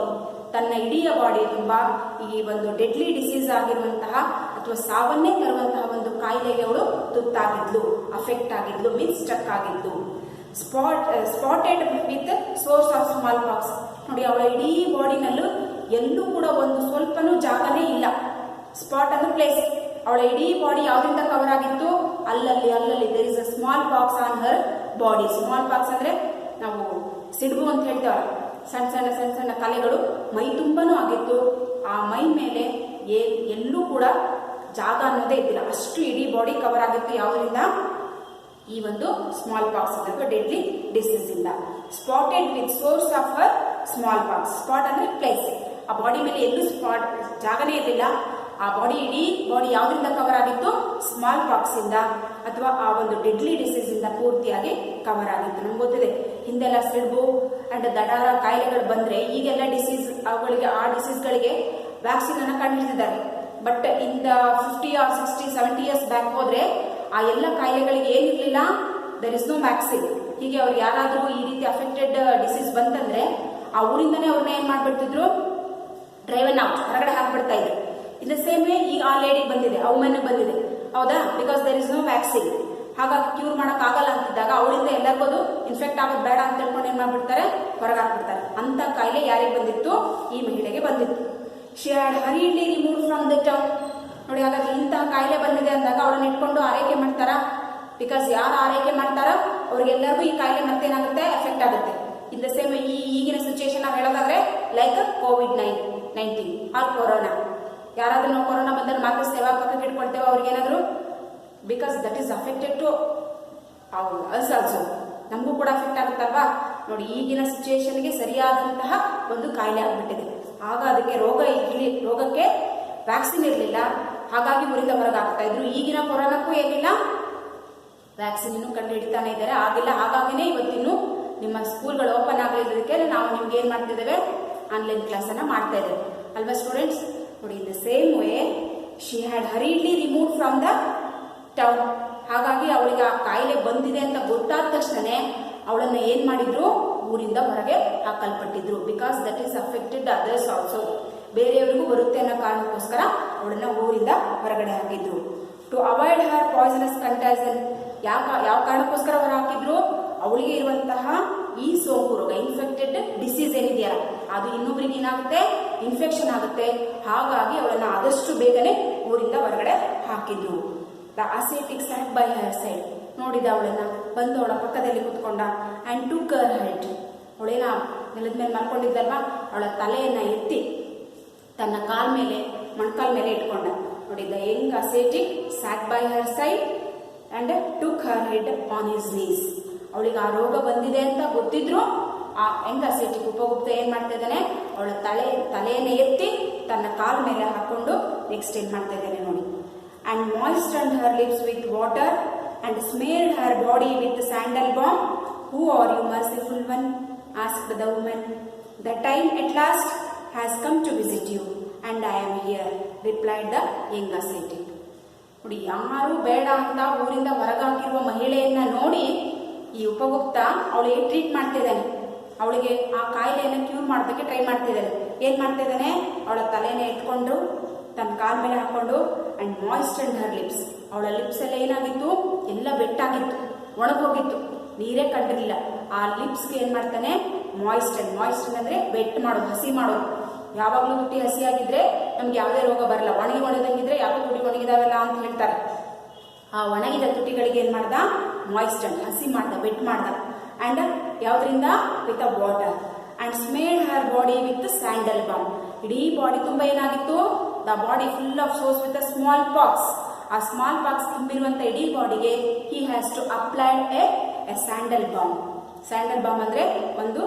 ತನ್ನ ಇಡೀ ಬಾಡಿ ತುಂಬಾ ಈ ಒಂದು ಡೆಡ್ಲಿ ಡಿಸೀಸ್ ಆಗಿರುವಂತಹ ಅಥವಾ ಸಾವನ್ನೇ ತರುವಂತಹ ಒಂದು ಕಾಯಿಲೆಗೆ ಅವಳು ತುತ್ತಾಗಿದ್ಲು, ಅಫೆಕ್ಟ್ ಆಗಿದ್ಲು, ಮೀನ್ಸ್ ಸ್ಟಕ್ ಆಗಿದ್ಲು. Spotted with sores of small pox, ನೋಡಿ ಅವಳ ಇಡೀ ಬಾಡಿನಲ್ಲೂ ಎಲ್ಲೂ ಕೂಡ ಒಂದು ಸ್ವಲ್ಪನೂ ಜಾಗನೇ ಇಲ್ಲ. ಸ್ಪಾಟ್ ಅಂದ್ರೆ ಪ್ಲೇಸ್, ಅವಳ ಇಡೀ ಬಾಡಿ ಯಾವ್ದ್ರಿಂದ ಕವರ್ ಆಗಿತ್ತು, ಅಲ್ಲಲ್ಲಿ there is a small pox on her body. Smallpox ಅಂದ್ರೆ ನಾವು ಸಿಡುಬು ಅಂತ ಹೇಳ್ತೇವಲ್ಲ, ಸಣ್ಣ ಸಣ್ಣ ಕಲೆಗಳು ಮೈ ತುಂಬಾನು ಆಗಿತ್ತು. ಆ ಮೈ ಮೇಲೆ ಎಲ್ಲೂ ಕೂಡ ಜಾಗ ಅನ್ನೋದೇ ಇದ್ದಿಲ್ಲ, ಅಷ್ಟು ಇಡೀ ಬಾಡಿ ಕವರ್ ಆಗಿತ್ತು. ಯಾವುದರಿಂದ, ಈ ಒಂದು ಸ್ಮಾಲ್ ಪಾಕ್ಸ್ ಅಥವಾ ಡೆಡ್ಲಿ ಡಿಸೀಸ್ ಇಂದ. Spotted with sores of her small pox, spot ಅಂದ್ರೆ ಪ್ಲೇಸ್, ಆ ಬಾಡಿ ಮೇಲೆ ಎಲ್ಲೂ ಸ್ಪಾಟ್ ಜಾಗನೇ ಇರಲಿಲ್ಲ. ಆ ಇಡೀ ಬಾಡಿ ಯಾವ್ದ್ರಿಂದ ಕವರ್ ಆಗಿತ್ತು, ಸ್ಮಾಲ್ ಪಾಕ್ಸ್ ಇಂದ ಅಥವಾ ಆ ಒಂದು ಡೆಡ್ಲಿ ಡಿಸೀಸ್ ಇಂದ ಪೂರ್ತಿಯಾಗಿ ಕವರ್ ಆಗಿತ್ತು. ನಮ್ಗೆ ಗೊತ್ತಿದೆ, ಹಿಂದೆಲ್ಲ ಸಿಡುಬು ಅಂಡ್ ದಡಾರ ಕಾಯಿಲೆಗಳು ಬಂದ್ರೆ ಈಗೆಲ್ಲ ಡಿಸೀಸ್ ಅವುಗಳಿಗೆ, ಆ ಡಿಸೀಸ್ಗಳಿಗೆ ವ್ಯಾಕ್ಸಿನ್ ಅನ್ನ ಕಂಡುಹಿಡಿದಿದ್ದಾರೆ. But in the 50 or 60, 70 years back ಹೋದ್ರೆ ಆ ಎಲ್ಲ ಕಾಯಿಲೆಗಳಿಗೆ ಏನಿರ್ಲಿಲ್ಲ, ದರ್ ಇಸ್ ನೋ ವ್ಯಾಕ್ಸಿನ್. ಹೀಗೆ ಅವ್ರು ಯಾರಾದ್ರೂ ಈ ರೀತಿ ಅಫೆಕ್ಟೆಡ್ ಡಿಸೀಸ್ ಬಂತಂದ್ರೆ ಆ ಊರಿಂದನೇ ಅವ್ರನ್ನ ಏನ್ ಮಾಡ್ಬಿಡ್ತಿದ್ರು, ಡ್ರೈವನ್ ಔಟ್, ಹೊರಗಡೆ ಹಾಕ್ಬಿಡ್ತಾ ಇದ್ರು. ಇನ್ ದ ಸೇಮ್ ವೇ ಈಗ ಆ ಲೇಡಿ ಬಂದಿದೆ, ಆ ವುಮೆನ್ ಬಂದಿದೆ, ಹೌದಾ, because there is no vaccine. ಹಾಗಾಗಿ ಕ್ಯೂರ್ ಮಾಡಕ್ ಆಗಲ್ಲ ಅಂತಿದ್ದಾಗ ಅವಳಿಂದ ಎಲ್ಲರಿಗೂ ಅದು ಇನ್ಫೆಕ್ಟ್ ಆಗೋದು ಬೇಡ ಅಂತ ಹೇಳ್ಕೊಂಡು ಏನ್ ಮಾಡ್ಬಿಡ್ತಾರೆ, ಹೊರಗೆ ಹಾಕ್ಬಿಡ್ತಾರೆ. ಅಂತ ಕಾಯಿಲೆ ಯಾರಿಗೆ ಬಂದಿತ್ತು, ಈ ಮಹಿಳೆಗೆ ಬಂದಿತ್ತು. She had ಹರಿಡ್ಲಿ remove from the town. ನೋಡಿ, ಹಾಗಾಗಿ ಇಂತಹ ಕಾಯಿಲೆ ಬಂದಿದೆ ಅಂದಾಗ ಅವಳನ್ನ ಇಟ್ಕೊಂಡು ಆರೈಕೆ ಮಾಡ್ತಾರ, ಬಿಕಾಸ್ ಯಾರು ಆರೈಕೆ ಮಾಡ್ತಾರ ಅವ್ರಿಗೆಲ್ಲರಿಗೂ ಈ ಕಾಯಿಲೆ ಮತ್ತೇನಾಗುತ್ತೆ, ಎಫೆಕ್ಟ್ ಆಗುತ್ತೆ. ಇನ್ ದ ಸೇಮ್ ಈಗಿನ ಸಿಚುಯೇಷನ್ ನಾವು ಹೇಳೋದಾದ್ರೆ ಲೈಕ್ COVID-19 ಆರ್ ಕೊರೋನಾ. ಯಾರಾದ್ರೂ ನಾವು ಕೊರೋನಾ ಬಂದ್ರೆ ಮಾತ್ರ ಸೇವಾ ಪಕ್ಕಕ್ಕೆ ಇಟ್ಕೊಳ್ತೇವೆ, ಅವ್ರಿಗೆ ಏನಾದ್ರು, because that is affected to us also, ನಮಗೂ ಕೂಡ ಅಫೆಕ್ಟ್ ಆಗುತ್ತಲ್ವಾ. ನೋಡಿ, ಈಗಿನ ಸಿಚುಯೇಷನ್ಗೆ ಸರಿಯಾದಂತಹ ಒಂದು ಕಾಯಿಲೆ ಆಗ್ಬಿಟ್ಟಿದೆ. ಆಗ ಅದಕ್ಕೆ ರೋಗಕ್ಕೆ ವ್ಯಾಕ್ಸಿನ್ ಇರಲಿಲ್ಲ, ಹಾಗಾಗಿ ಊರಿಂದ ಹೊರಗೆ ಆಗ್ತಾ ಇದ್ರು. ಈಗಿನ ಕೊರೋನಾಕ್ಕೂ ಏನಿಲ್ಲ, ವ್ಯಾಕ್ಸಿನ್ ಇನ್ನೂ ಕಂಡು ಹಿಡಿತಾನೆ ಇದ್ದಾರೆ, ಆಗಿಲ್ಲ. ಹಾಗಾಗಿನೇ ಇವತ್ತಿನ್ನು ನಿಮ್ಮ ಸ್ಕೂಲ್ಗಳು ಓಪನ್ ಆಗಲಿದ್ದಕ್ಕೆ ನಾವು ನಿಮ್ಗೆ ಏನ್ ಮಾಡ್ತಿದ್ದೇವೆ, ಆನ್ಲೈನ್ ಕ್ಲಾಸ್ ಅನ್ನ ಮಾಡ್ತಾ ಇದ್ದೇವೆ ಅಲ್ವಾ ಸ್ಟೂಡೆಂಟ್ಸ್. ನೋಡಿ, ಇನ್ the same way she had ಹರಿಡ್ಲಿ remove from the town. ಹಾಗಾಗಿ ಅವಳಿಗೆ ಆ ಕಾಯಿಲೆ ಬಂದಿದೆ ಅಂತ ಗೊತ್ತಾದ ತಕ್ಷಣ ಅವಳನ್ನ ಏನ್ ಮಾಡಿದ್ರು, ಊರಿಂದ ಹೊರಗೆ ಹಾಕಲ್ಪಟ್ಟಿದ್ರು. Because that is affected others also, ಬೇರೆಯವರಿಗೂ ಬರುತ್ತೆ ಅನ್ನೋ ಕಾರಣಕ್ಕೋಸ್ಕರ ಅವಳನ್ನ ಊರಿಂದ ಹೊರಗಡೆ ಹಾಕಿದ್ರು. To avoid her poisonous contagion, ಯಾವ ಕಾರಣಕ್ಕೋಸ್ಕರ ಹೊರ ಹಾಕಿದ್ರು, ಅವಳಿಗೆ ಇರುವಂತಹ ಈ ಸೋಂಕು ರೋಗ, ಇನ್ಫೆಕ್ಟೆಡ್ ಡಿಸೀಸ್ ಏನಿದೆಯಲ್ಲ, ಅದು ಇನ್ನೊಬ್ಬರಿಗೆ ಏನಾಗುತ್ತೆ, ಇನ್ಫೆಕ್ಷನ್ ಆಗುತ್ತೆ. ಹಾಗಾಗಿ ಅವಳನ್ನ ಆದಷ್ಟು ಬೇಗನೆ ಊರಿಂದ ಹೊರಗಡೆ ಹಾಕಿದ್ರು. The acetic sat by her side, ನೋಡಿದ ಅವಳನ್ನ, ಬಂದು ಅವಳ ಪಕ್ಕದಲ್ಲಿ ಕುತ್ಕೊಂಡ. ಅಂಡ್ ಟುಕ್ ಹರ್ ಹೆಡ್, ಅವಳೇನ ನೆಲದ ಮೇಲೆ ಮಲ್ಕೊಂಡಿದ್ದಲ್ವಾ, ಅವಳ ತಲೆಯನ್ನ ಎತ್ತಿ ತನ್ನ ಮೊಣಕಾಲ್ ಮೇಲೆ ಇಟ್ಕೊಂಡ. ನೋಡಿ, the young ascetic sat by her side and took her head on his knees. ಅವಳಿಗೆ ಆ ರೋಗ ಬಂದಿದೆ ಅಂತ ಗೊತ್ತಿದ್ರು ಆ ಯಂಗ್ ಅಸೆಟಿಕ್ ಉಪಗುಪ್ತ ಏನ್ ಮಾಡ್ತಾ ಇದ್ದಾನೆ, ಅವಳ ತಲೆಯನ್ನ ಎತ್ತಿ ತನ್ನ ಕಾಲ್ ಮೇಲೆ ಹಾಕೊಂಡು ನೆಕ್ಸ್ಟ್ ಏನ್ ಮಾಡ್ತಾ ಇದ್ದಾನೆ ನೋಡಿ. And moistened her lips with water and smeared her body with sandal ಬಾಂಬ್. Who are you merciful one, asked the woman. The time at last has come to visit you and I am here, replied the young ascetic. ನೋಡಿ, ಯಾರು ಬೇಡ ಅಂತ ಊರಿಂದ ಹೊರಗಾಕಿರುವ ಮಹಿಳೆಯನ್ನ ನೋಡಿ ಈ ಉಪಗುಪ್ತ ಅವಳಿಗೆ treat ಮಾಡ್ತಿದ್ದಾನೆ. ಅವಳಿಗೆ ಆ ಕಾಯಿಲೆಯನ್ನ ಕ್ಯೂರ್ ಮಾಡೋದಕ್ಕೆ ಟ್ರೈ ಮಾಡ್ತಿದ್ದಾನೆ. ಏನ್ ಮಾಡ್ತಾ ಇದ್ದಾನೆ, ಅವಳ ತಲೆನ ಎತ್ಕೊಂಡು ತನ್ನ ಕಾಲ್ ಮೇಲೆ ಹಾಕೊಂಡು ಅಂಡ್ ಮಾಯಿಸ್ಟರ್ಡ್ ಹರ್ ಲಿಪ್ಸ್, ಅವಳ ಲಿಪ್ಸ್ ಎಲ್ಲ ಏನಾಗಿತ್ತು, ಎಲ್ಲ ಬೆಟ್ಟಾಗಿತ್ತು, ಒಣಗೋಗಿತ್ತು, ನೀರೇ ಕಂಡಿರಲಿಲ್ಲ. ಆ ಲಿಪ್ಸ್ಗೆ ಏನ್ ಮಾಡ್ತಾನೆ, ಮಾಯಿಸ್ಟರ್ಡ್ ಅಂದ್ರೆ ಬೆಟ್ ಮಾಡೋದು, ಹಸಿ ಮಾಡೋದು. ಯಾವಾಗ್ಲೂ ತುಟಿ ಹಸಿಯಾಗಿದ್ರೆ ನಮ್ಗೆ ಯಾವುದೇ ರೋಗ ಬರಲ್ಲ. ಒಣಗಿದ್ರೆ ಯಾಕೋ ತುಟಿ ಒಣಗಿದಾವಲ್ಲ ಅಂತ ಹೇಳ್ತಾರೆ. ಆ ಒಣಗಿದ ತುಟಿಗಳಿಗೆ ಏನ್ ಮಾಡ್ದ, ಮಾಯಿಸ್ಟರ್ಡ್ ಹಸಿ ಮಾಡ್ದ, ಬೆಟ್ ಮಾಡ್ದ. ಅಂಡ್ ಯಾವ್ದ್ರಿಂದ, with a water. And smeared her body with sandal ಬಾಂಬ್. ಇಡೀ ಬಾಡಿ ತುಂಬಾ ಏನಾಗಿತ್ತು, the body full of sores with a small pox. ಆ ಸ್ಮಾಲ್ ಪಾಕ್ಸ್ ತುಂಬಿರುವಂತ ಇಡೀ ಬಾಡಿಗೆ he has to applied a sandal ಬಾಂಬ್. ಸ್ಯಾಂಡಲ್ ಬಾಂಬ್ ಅಂದ್ರೆ ಒಂದು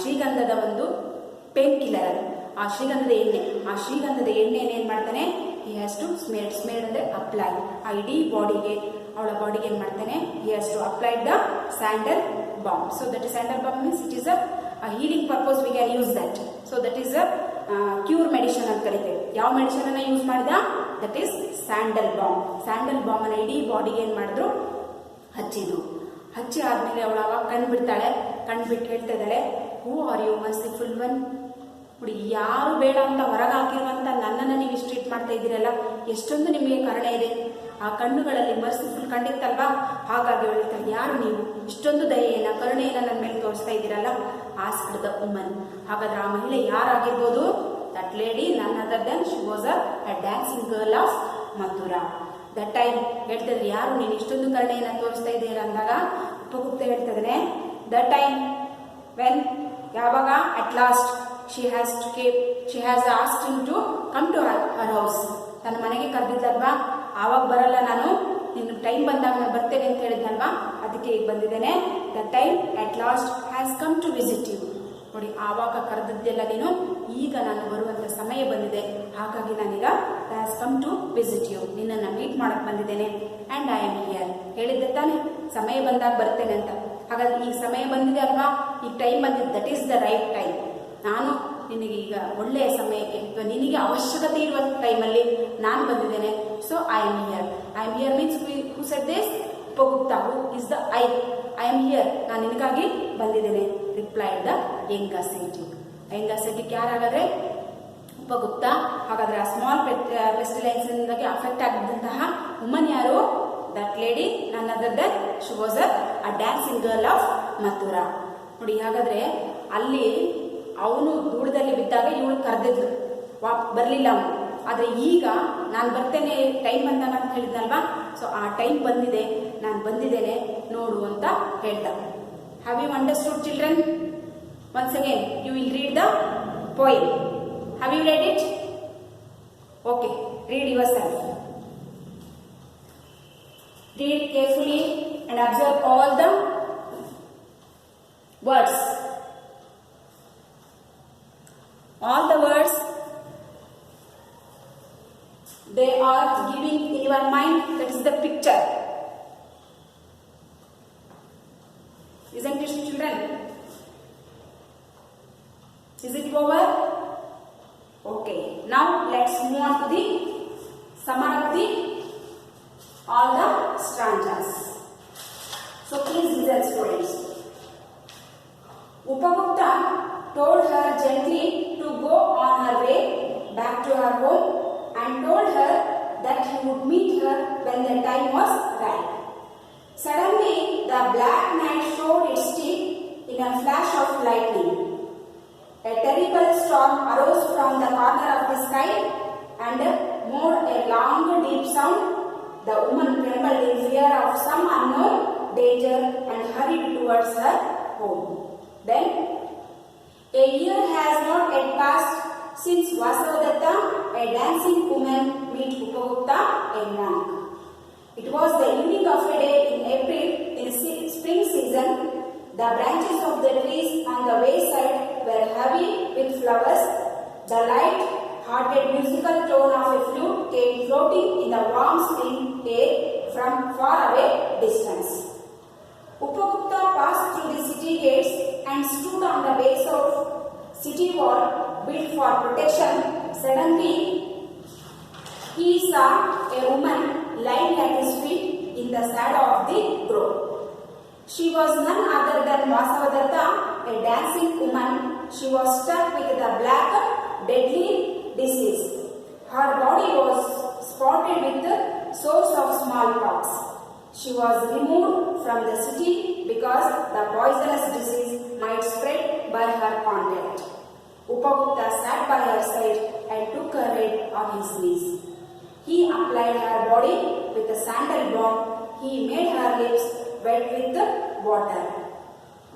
ಶ್ರೀಗಂಧದ ಒಂದು ಪೇನ್ ಕಿಲ್ಲರ್. ಆ ಶ್ರೀಗಂಧದ ಎಣ್ಣೆ ಏನ್ ಮಾಡ್ತಾನೆ, ಹಿ ಹ್ಯಾಸ್ ಟು ಸ್ಮೇಡ್ ಅಂದ್ರೆ ಅಪ್ಲೈ. ಆ ಇಡೀ ಬಾಡಿಗೆ, ಅವಳ ಬಾಡಿಗೆ ಏನ್ ಮಾಡ್ತಾನೆ, he has to applied the sandal ಬಾಂಬ್. ಸೊ ದಟ್ ಇಸ್ ಸ್ಯಾಂಡಲ್ ಬಾಂಬ್ means it is a healing purpose, we can use that. So that is a cure medicine ಅಂತ ಕರಿತೇವೆ. ಯಾವ ಮೆಡಿಸಿನ್ ಅನ್ನ ಯೂಸ್ ಮಾಡಿದ, ದಟ್ ಈಸ್ ಸ್ಯಾಂಡಲ್ ಬಾಂಬ್. Sandal ಬಾಂಬ್ ಅನ್ನ ಇಡೀ ಬಾಡಿಗೆ ಏನ್ ಮಾಡಿದ್ರು, ಹಚ್ಚಿದ್ರು. ಹಚ್ಚಿ ಆದ್ಮೇಲೆ ಅವಳು ಅವಾಗ ಕಣ್ಬಿಡ್ತಾಳೆ. ಕಣ್ಬಿಟ್ಟು ಹೇಳ್ತಾ ಇದ್ದಾಳೆ, who are you merciful one. ನೋಡಿ, ಯಾರು ಬೇಡ ಅಂತ ಹೊರಗೆ ಹಾಕಿರುವಂತ ನನ್ನನ್ನು ನೀವು ಇಷ್ಟು ಟ್ರೀಟ್ ಮಾಡ್ತಾ ಇದ್ದೀರಲ್ಲ, ಎಷ್ಟೊಂದು ನಿಮಗೆ ಕರುಣೆ ಇದೆ. ಆ ಕಣ್ಣುಗಳಲ್ಲಿ ಮರ್ಸಿಫುಲ್ ಕಂಡಿತ್ತಲ್ವಾ, ಹಾಗಾಗಿ ಹೇಳ್ತಾಳೆ, ಯಾರು ನೀವು, ಇಷ್ಟೊಂದು ದಯೆಯನ್ನ ಕರುಣೆಯನ್ನ ನನ್ನ ಮೇಲೆ ತೋರಿಸ್ತಾ ಇದ್ದೀರಲ್ಲ. Asked the woman. ಹಾಗಾದ್ರೆ ಆ ಮಹಿಳೆ ಯಾರಾಗಿರ್ಬೋದು? That lady none other than she was a dancing girl of Mathura. That time ಹೇಳ್ತಿದ್ರೆ, ಯಾರು ನೀನು ಇಷ್ಟೊಂದು ಕರುಣೆಯನ್ನ ತೋರಿಸ್ತಾ ಇದ್ದೀರ ಅಂದಾಗ ಉಪಗುಪ್ತ ಹೇಳ್ತಿದ್ದಾನೆ, ದ ಟೈಮ್ ವೆನ್, ಯಾವಾಗ, at last she has asked him to come to her house. ತನ್ನ ಮನೆಗೆ ಕರೆದಿದ್ದಲ್ವಾ, ಆವಾಗ ಬರಲ್ಲ ನಾನು, ನಿನ್ನ ಟೈಮ್ ಬಂದಾಗ ನಾನು ಬರ್ತೇನೆ ಅಂತ ಹೇಳಿದ್ನಲ್ವಾ, ಅದಕ್ಕೆ ಈಗ ಬಂದಿದ್ದೇನೆ. The time at last has come to visit you. ನೋಡಿ, ಆವಾಗ ಕರೆದಿದ್ದೆಲ್ಲ ನೀನು, ಈಗ ನಾನು ಬರುವಂತ ಸಮಯ ಬಂದಿದೆ, ಹಾಗಾಗಿ ನಾನೀಗ has come to visit you, ನಿನ್ನನ್ನು ಮೀಟ್ ಮಾಡಕ್ ಬಂದಿದ್ದೇನೆ. And I am here. ಹೇಳಿದ್ದೆ ತಾನೆ ಸಮಯ ಬಂದಾಗ ಬರ್ತೇನೆ ಅಂತ. ಹಾಗಾದ್ರೆ ಈಗ ಸಮಯ ಬಂದಿದೆ ಅಲ್ವಾ, ಈಗ ಟೈಮ್ ಬಂದಿದೆ, that is the right time. ನಾನು ನಿನಗೆ ಈಗ ಒಳ್ಳೆಯ ಸಮಯಕ್ಕೆ, ನಿನಗೆ ಅವಶ್ಯಕತೆ ಇರುವ ಟೈಮಲ್ಲಿ ನಾನು ಬಂದಿದ್ದೇನೆ. So I am here. I am here means who said this? Upagupta. Who is the I am here. ನಾನು ನಿನಗಾಗಿ ಬಂದಿದ್ದೇನೆ. Replied the young ascetic. Young ascetic ಯಾರಾಗಾದ್ರೆ? ಉಪಗುಪ್ತ. ಹಾಗಾದ್ರೆ ಆ ಸ್ಮಾಲ್ ಪೆಸ್ಟಿಲೈನ್ಸ್ ಇಂದಾಗಿ ಅಫೆಕ್ಟ್ ಆಗಿದ್ದಂತಹ ವುಮನ್ ಯಾರು? That lady none other than she was a dancing girl of Mathura. ನೋಡಿ, ಹಾಗಾದ್ರೆ ಅಲ್ಲಿ ಅವನು ದೂಳದಲ್ಲಿ ಬಿದ್ದಾಗ ಇವಳು ಕರೆದಿದ್ರು, ಬರ್ಲಿಲ್ಲ ಅವನು. ಆದ್ರೆ ಈಗ ನಾನು ಬರ್ತೇನೆ ಟೈಮ್ ಬಂದಾಗ ಅಂತ ಹೇಳಿದ್ನಲ್ವಾ, ಸೊ ಆ ಟೈಮ್ ಬಂದಿದೆ, ನಾನು ಬಂದಿದ್ದೇನೆ ನೋಡು ಅಂತ ಹೇಳ್ದ. Have you understood children? Once again you will read the poem. Have you read it? Okay, read yourself. Read carefully and observe all the words. All the words, they are giving in your mind, that is the picture. Isn't it, children? Is it over? Okay. Now let's move on to the summary of the all the stanzas. So please listen, students. Upagupta told her gently to go on her way back to her home and told her that he would meet her when the time was right. Suddenly, the black night showed its teeth in a flash of lightning. A terrible storm arose from the corner of the sky and made a long, deep sound. The woman trembled in fear of some unknown danger and hurried towards her home. Then, a year has not yet passed since Vasavadatta, a dancing woman, met Upagupta, a monk. It was the evening of a day in April in spring season. The branches of the trees on the wayside were heavy with flowers. The light-hearted musical tone of a flute came floating in the warm spring air from far away distance. Upagupta passed through the city gates and stood on the base of city wall built for protection. Suddenly, he saw a woman lying at his feet in the shadow of the grove. She was none other than Vasavadatta, a dancing woman. She was struck with the black, deadly disease. Her body was spotted with the sores of smallpox. She was removed from the city because the poisonous disease might spread by her contact. Upagupta sat by her side and took her head on his knees. He applied her body with a sandal balm. He made her lips wet with the water.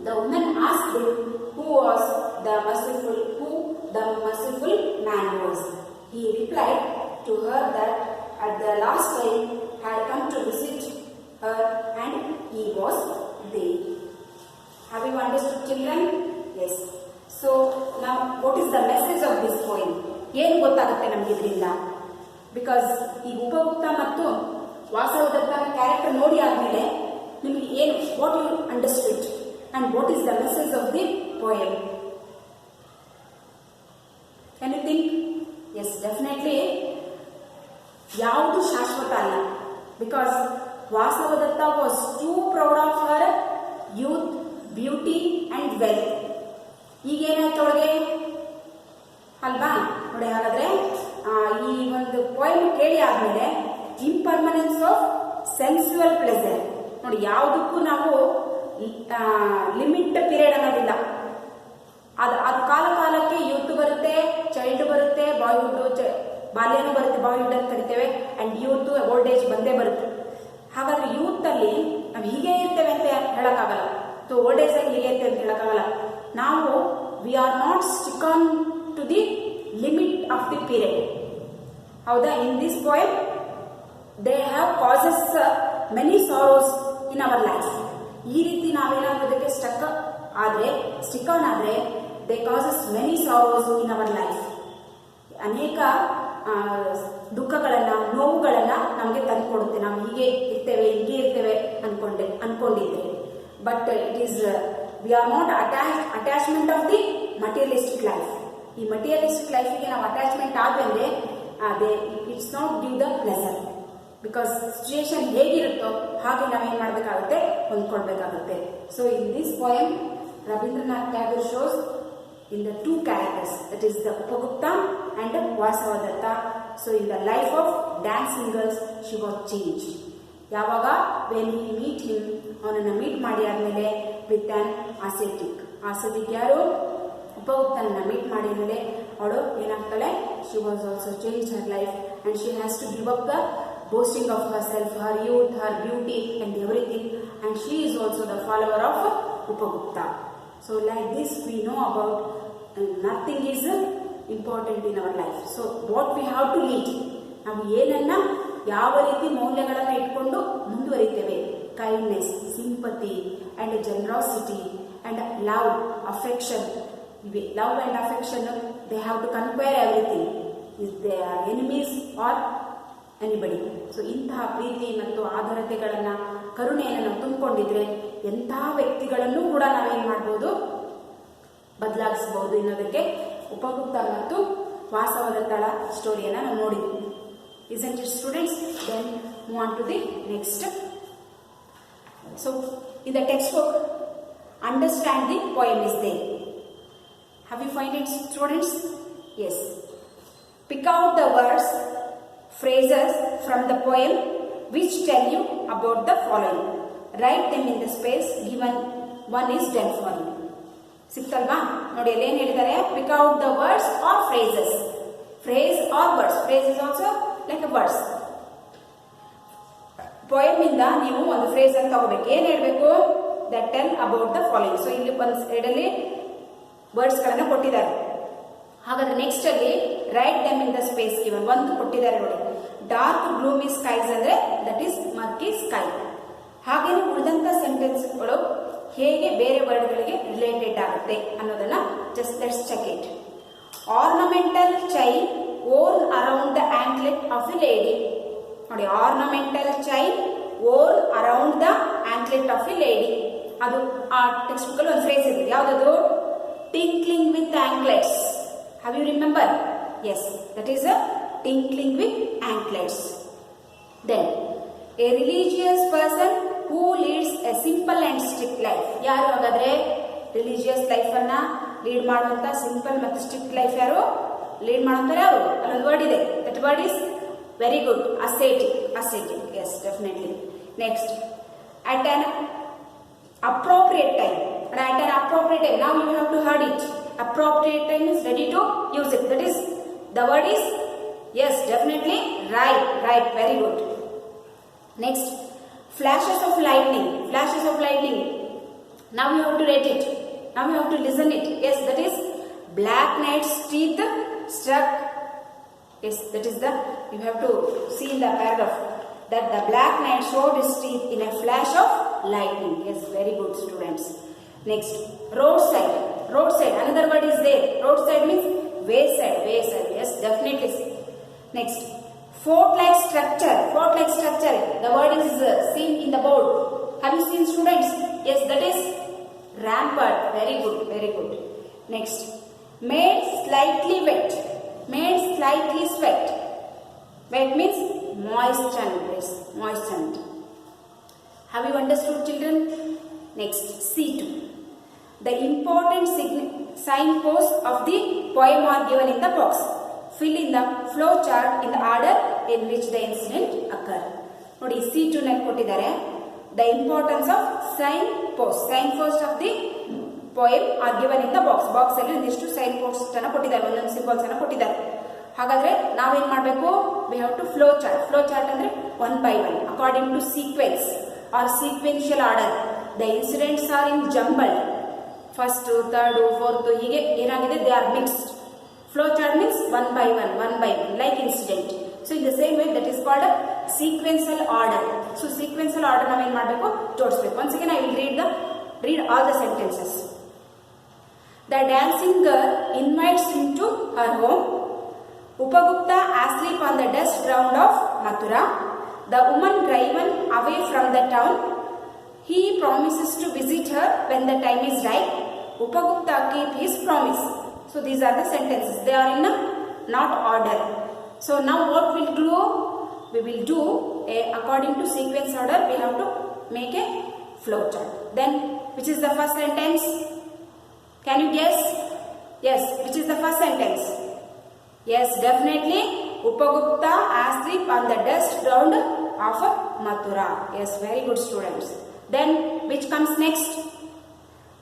The woman asked him who the merciful man was. He replied to her that at the last time had come to visit her and he was there. Have you understood, children? Yes. So now what is the message of this poem? ಏನು ಗೊತ್ತಾಗುತ್ತೆ ನಮಗೆ ಇದರಿಂದ? Because ಈ ಉಪಗುಪ್ತ ಮತ್ತು ವಾಸವದತ್ತನ character ನೋಡಿ ಆದ್ಮೇಲೆ ನಿಮಗೆ ಏನು, what you understood and what is the message of the poem? Can you think? Yes, definitely ಯಾವುದು ಶಾಶ್ವತ ಅಲ್ಲ. ಬಿಕಾಸ್ Vasavadatta was too proud of her youth, beauty and wealth. ಈಗೇನಾಯ್ತು ಅವಳಿಗೆ ಅಲ್ವಾ ನೋಡಿ. ಹಾಗಾದ್ರೆ ಈ ಒಂದು ಪೋಯಮ್ ಕೇಳಿ ಆದ್ಮೇಲೆ ಇಂಪರ್ಮನೆನ್ಸ್ ಆಫ್ ಸೆನ್ಸುವಲ್ ಪ್ಲೆಸರ್ ನೋಡಿ, ಯಾವುದಕ್ಕೂ ನಾವು ಲಿಮಿಟ್ ಪೀರಿಯಡ್ ಅನ್ನೋದಿಲ್ಲ. ಅದು ಕಾಲ ಕಾಲಕ್ಕೆ ಯೂತ್ ಬರುತ್ತೆ, ಚೈಲ್ಡ್ ಬರುತ್ತೆ, ಬಾಯ್ಹುಡ್ ಬಾಲ್ಯನೂ ಬರುತ್ತೆ, ಬಾಯ್ಹುಡ್ ಅಂತ ಕರಿತೇವೆ, ಅಂಡ್ ಯೂತ್ ಓಲ್ಡ್ ಏಜ್ ಬಂದೇ ಬರುತ್ತೆ. ಹಾಗಾದ್ರೆ ಯೂತ್ ಅಲ್ಲಿ ನಾವು ಹೀಗೆ ಇರ್ತೇವೆ ಅಂತ ಹೇಳಕ್ಕಾಗಲ್ಲ, ಓಲ್ಡ್ ಏಜ್ ಅಲ್ಲಿ ಹೀಗೆ ಇರ್ತೇವೆ ಅಂತ ಹೇಳಕ್ಕಾಗಲ್ಲ. ನಾವು we are not stick on to the limit of the period. ಹೌದಾ? In this poem they have causes many sorrows in our life. ಈ ರೀತಿ ನಾವೇನಾದ್ರೂ ಅದಕ್ಕೆ ಸ್ಟಿಕ್ ಆನ್ ಆದ್ರೆ they causes many sorrows in our life. ಅನೇಕ ದುಃಖಗಳನ್ನ, ನೋವುಗಳನ್ನ ನಮಗೆ ತಂದುಕೊಡುತ್ತೆ. ನಾವು ಹೀಗೆ ಇರ್ತೇವೆ ಅನ್ಕೊಂಡಿದ್ರೆ. But it is we are not attachment of the materialistic life. ಈ ಮಟೀರಿಯಲಿಸ್ಟಿಕ್ ಲೈಫಿಗೆ ನಾವು ಅಟ್ಯಾಚ್ಮೆಂಟ್ ಆದ್ಮೇಲೆ it's not give the pleasure. Because situation ಹೇಗಿರುತ್ತೋ ಹಾಗೆ ನಾವೇನ್ ಮಾಡಬೇಕಾಗುತ್ತೆ, ಹೊಂದ್ಕೊಳ್ಬೇಕಾಗುತ್ತೆ. So in this poem Rabindranath Tagore shows in the two characters, that is the Upagupta and Vasavadatta. So in the life of dancing girls, she was changed. Yavaga when we meet him, avanana meet ಮಾಡಿ ಆದ್ಮೇಲೆ with an ascetic ಯಾರು ಉಪಗುಪ್ತನನ್ನ meet ಮಾಡಿದ್ಮೇಲೆ ಅವಳು ಏನಾಗ್ತಾಳೆ, she was also changed her life and she has to give up the boasting of herself, her youth, her beauty and everything, and she is also the follower of Upagupta. So like this we know about nothing is important in our life. So what we have to lead, ನಾವು ಏನನ್ನ ಯಾವ ರೀತಿ ಮೌಲ್ಯಗಳನ್ನ ಇಟ್ಕೊಂಡು ಮುಂದುವರಿತೇವೆ, kindness, sympathy and generosity and love, affection. Love and affection they have to compare everything is they are enemies are anybody. So ಇಂತಹ ಪ್ರೀತಿ ಮತ್ತು ಆಧಾರತೆಗಳನ್ನ, ಕರುಣೆಯನ್ನು ನಾವು ತುಂಬಿಕೊಂಡಿದ್ರೆ ಎಂತಹ ವ್ಯಕ್ತಿಗಳನ್ನು ಕೂಡ ನಾವೇನ್ ಮಾಡ್ಬೋದು, ಬದಲಾಯಿಸಬಹುದು ಎನ್ನುವುದಕ್ಕೆ ಉಪಗುಪ್ತ ಮತ್ತು ವಾಸವದತ್ತಳ ಸ್ಟೋರಿಯನ್ನ ನಾವು ನೋಡಿದ್ವಿ. Isn't it, students? Then move on to the next. So in the textbook, understand the poem is there. Have you find it, students? Yes. Pick out the words, phrases from the poem which tell you about the following. Write them in the space given. One is done for you. ಸಿಕ್ತಲ್ವಾ? ನೋಡಿ ಅಲ್ಲಿ ಏನ್ ಹೇಳಿದ್ದಾರೆ, pick out the words or phrases. Phrase or words. Phrase is also like a words. Poem ಇಂದ ನೀವು ಒಂದು phrase ಅಂತ ತಗೋಬೇಕು. ಏನ್ ಹೇಳ್ಬೇಕು, that tell about the following. So ಇಲ್ಲಿ ಒಂದು ಸೈಡ್ ಅಲ್ಲಿ ವರ್ಡ್ಸ್ ಗಳನ್ನ ಕೊಟ್ಟಿದ್ದಾರೆ. ಹಾಗಾದ್ರೆ ನೆಕ್ಸ್ಟ್ ಅಲ್ಲಿ write them in the space given. ಒಂದು ಕೊಟ್ಟಿದ್ದಾರೆ ನೋಡಿ, ಡಾರ್ಕ್ ಗ್ಲೂಮಿ ಸ್ಕೈಸ್ ಅಂದ್ರೆ ದಟ್ ಈಸ್ ಮರ್ಕಿ ಸ್ಕೈ. ಹಾಗೇನೆ ಉಳಿದಂತ ಸೆಂಟೆನ್ಸ್ಗಳು ಹೇಗೆ ಬೇರೆ ವರ್ಡ್ಗಳಿಗೆ ರಿಲೇಟೆಡ್ ಆಗುತ್ತೆ ಅನ್ನೋದನ್ನ just let's check it. Ornamental chain worn around the anklet of a lady. ನೋಡಿ, ornamental chain worn around the anklet of a lady. ಅದು ಆ ಟೆಕ್ಸ್ಟ್ ಬುಕ್ ಅಲ್ಲಿ ಒಂದು ಫ್ರೇಸ್ ಇದೆ. ಯಾವ್ದದು? Tinkling with anklets. Have you remember? Yes, that is a tinkling with anklets. Then a religious person who leads a simple and strict life. ಯಾರು ಹಾಗಾದ್ರೆ religious life ಅನ್ನ lead ಮಾಡುವಂತ ಸಿಂಪಲ್ ಮತ್ತು strict life ಯಾರು lead ಮಾಡುತ್ತಾರೆ? ಯಾರು? ಅಲ್ಲೊಂದು word ಇದೆ, that word is very good, ascetic. Yes, definitely. Next, at an appropriate time. Now you have to heard it. Appropriate time is ready to use it. That is, the word is, yes, definitely right. Very good. Next, flashes of lightning. Now you have to read it. Now you have to listen it. Yes, that is black knight's teeth struck. Yes, that is the, you have to see in the paragraph that the black knight showed his teeth in a flash of lightning. Yes, very good, students. Next, roadside. Another word is there. Roadside means wayside. Yes, definitely. Next, fort-like structure. The word is seen in the board. Have you seen, students? Yes, that is rampart. Very good. Next, made slightly wet. Wet means moistened. Have you understood, children? Next, C2. The important signposts of the poem are given in the box. Fill in the flow chart in the order in which the incident occur. ನೋಡಿ C2 ನಲ್ಲಿ ಕೊಟ್ಟಿದ್ದಾರೆ. The importance of signpost of the poem are given in the box. Box ಅಲ್ಲಿ ಒಂದಿಷ್ಟು signposts ಅನ್ನು ಕೊಟ್ಟಿದ್ದಾರೆ, ಒಂದೊಂದು symbols ಅನ್ನು ಕೊಟ್ಟಿದ್ದಾರೆ. ಹಾಗಾದ್ರೆ ನಾವೇನ್ ಮಾಡಬೇಕು? We have to flow chart ಅಂದ್ರೆ one by one according to sequence or sequential order. The incidents are in jumbled. First, third, fourth ಹೀಗೆ ಏನಾಗಿದೆ? They are mixed. Flow chart means one by one like incident. So in the same way that is called a sequential order. So sequential order ನಾವೇನ್ ಮಾಡಬೇಕು? ಜೋಡಿಸಬೇಕು. Once again I will read all the sentences. The dancing girl invites him to her home. Upagupta asleep on the dust ground of Mathura. The woman driven away from the town. He promises to visit her when the time is right. Upagupta keep his promise. So these are the sentences. They are in a not order. So now what we'll do? We will do according to sequence order. We have to make a flow chart. Then which is the first sentence? Can you guess? Yes. Which is the first sentence? Yes, definitely. Upagupta asleep on the dust ground of Mathura. Yes, very good students. Then which comes next?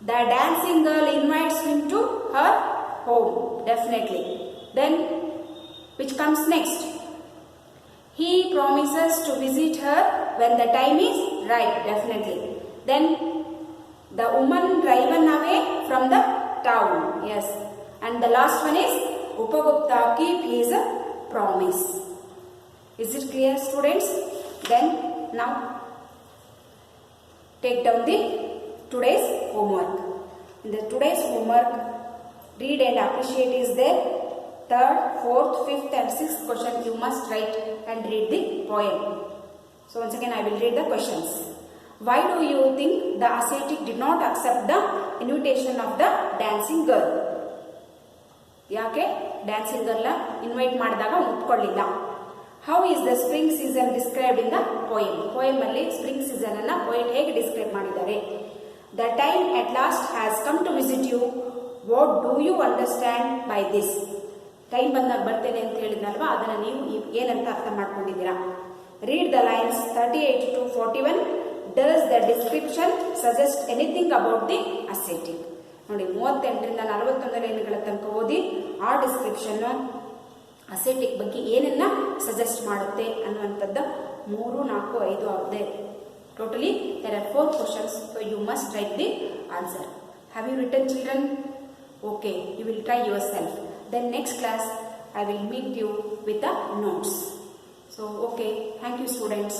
The dancing girl invites him to her home. Definitely. Then which comes next? He promises to visit her when the time is right. Definitely. Then the woman driven away from the town. Yes. And the last one is Upagupta keep his promise. Is it clear, students? Then now take down the today's homework. In the today's homework, read and appreciate is there. Third, fourth, fifth and sixth question you must write and read the poem. So once again I will read the questions. Why do you think the ascetic did not accept the invitation of the dancing girl? ಯಾಕೆ dancing girl invite ಮಾಡಿದಾಗ ಒಪ್ಕೊಳ್ಳಿಲ್ಲ? How is the spring season described in the poem ಅಲ್ಲಿ spring season ಅನ್ನ poet ಹೇಗೆ describe ಮಾಡಿದ್ದಾರೆ? The time at last has come to visit you. What do you understand by this? Time ಬಂದಾಗ ಬರ್ತೇನೆ ಅಂತ ಹೇಳಿದ್ನಲ್ವಾ, ಅದನ್ನ ನೀವು ಏನಂತ ಅರ್ಥ ಮಾಡ್ಕೊಂಡಿದ್ದೀರಾ? Read the lines 38 to 41. Does the description suggest anything about the ascetic? ನೋಡಿ 38ರಿಂದ 41 ಲೈನ್ಗಳ ತನಕ ಓದಿ ಆ ಡಿಸ್ಕ್ರಿಪ್ಷನ್ ಅಸೆಟಿಕ್ ಬಗ್ಗೆ ಏನನ್ನ ಸಜೆಸ್ಟ್ ಮಾಡುತ್ತೆ ಅನ್ನುವಂಥದ್ದು 3, 4, 5 ಆಗಿದೆ. Totally there are 4 questions, so you must write the answer. Have you written, children? Okay, you will try yourself. Then next class I will meet you with the notes. So okay, thank you students.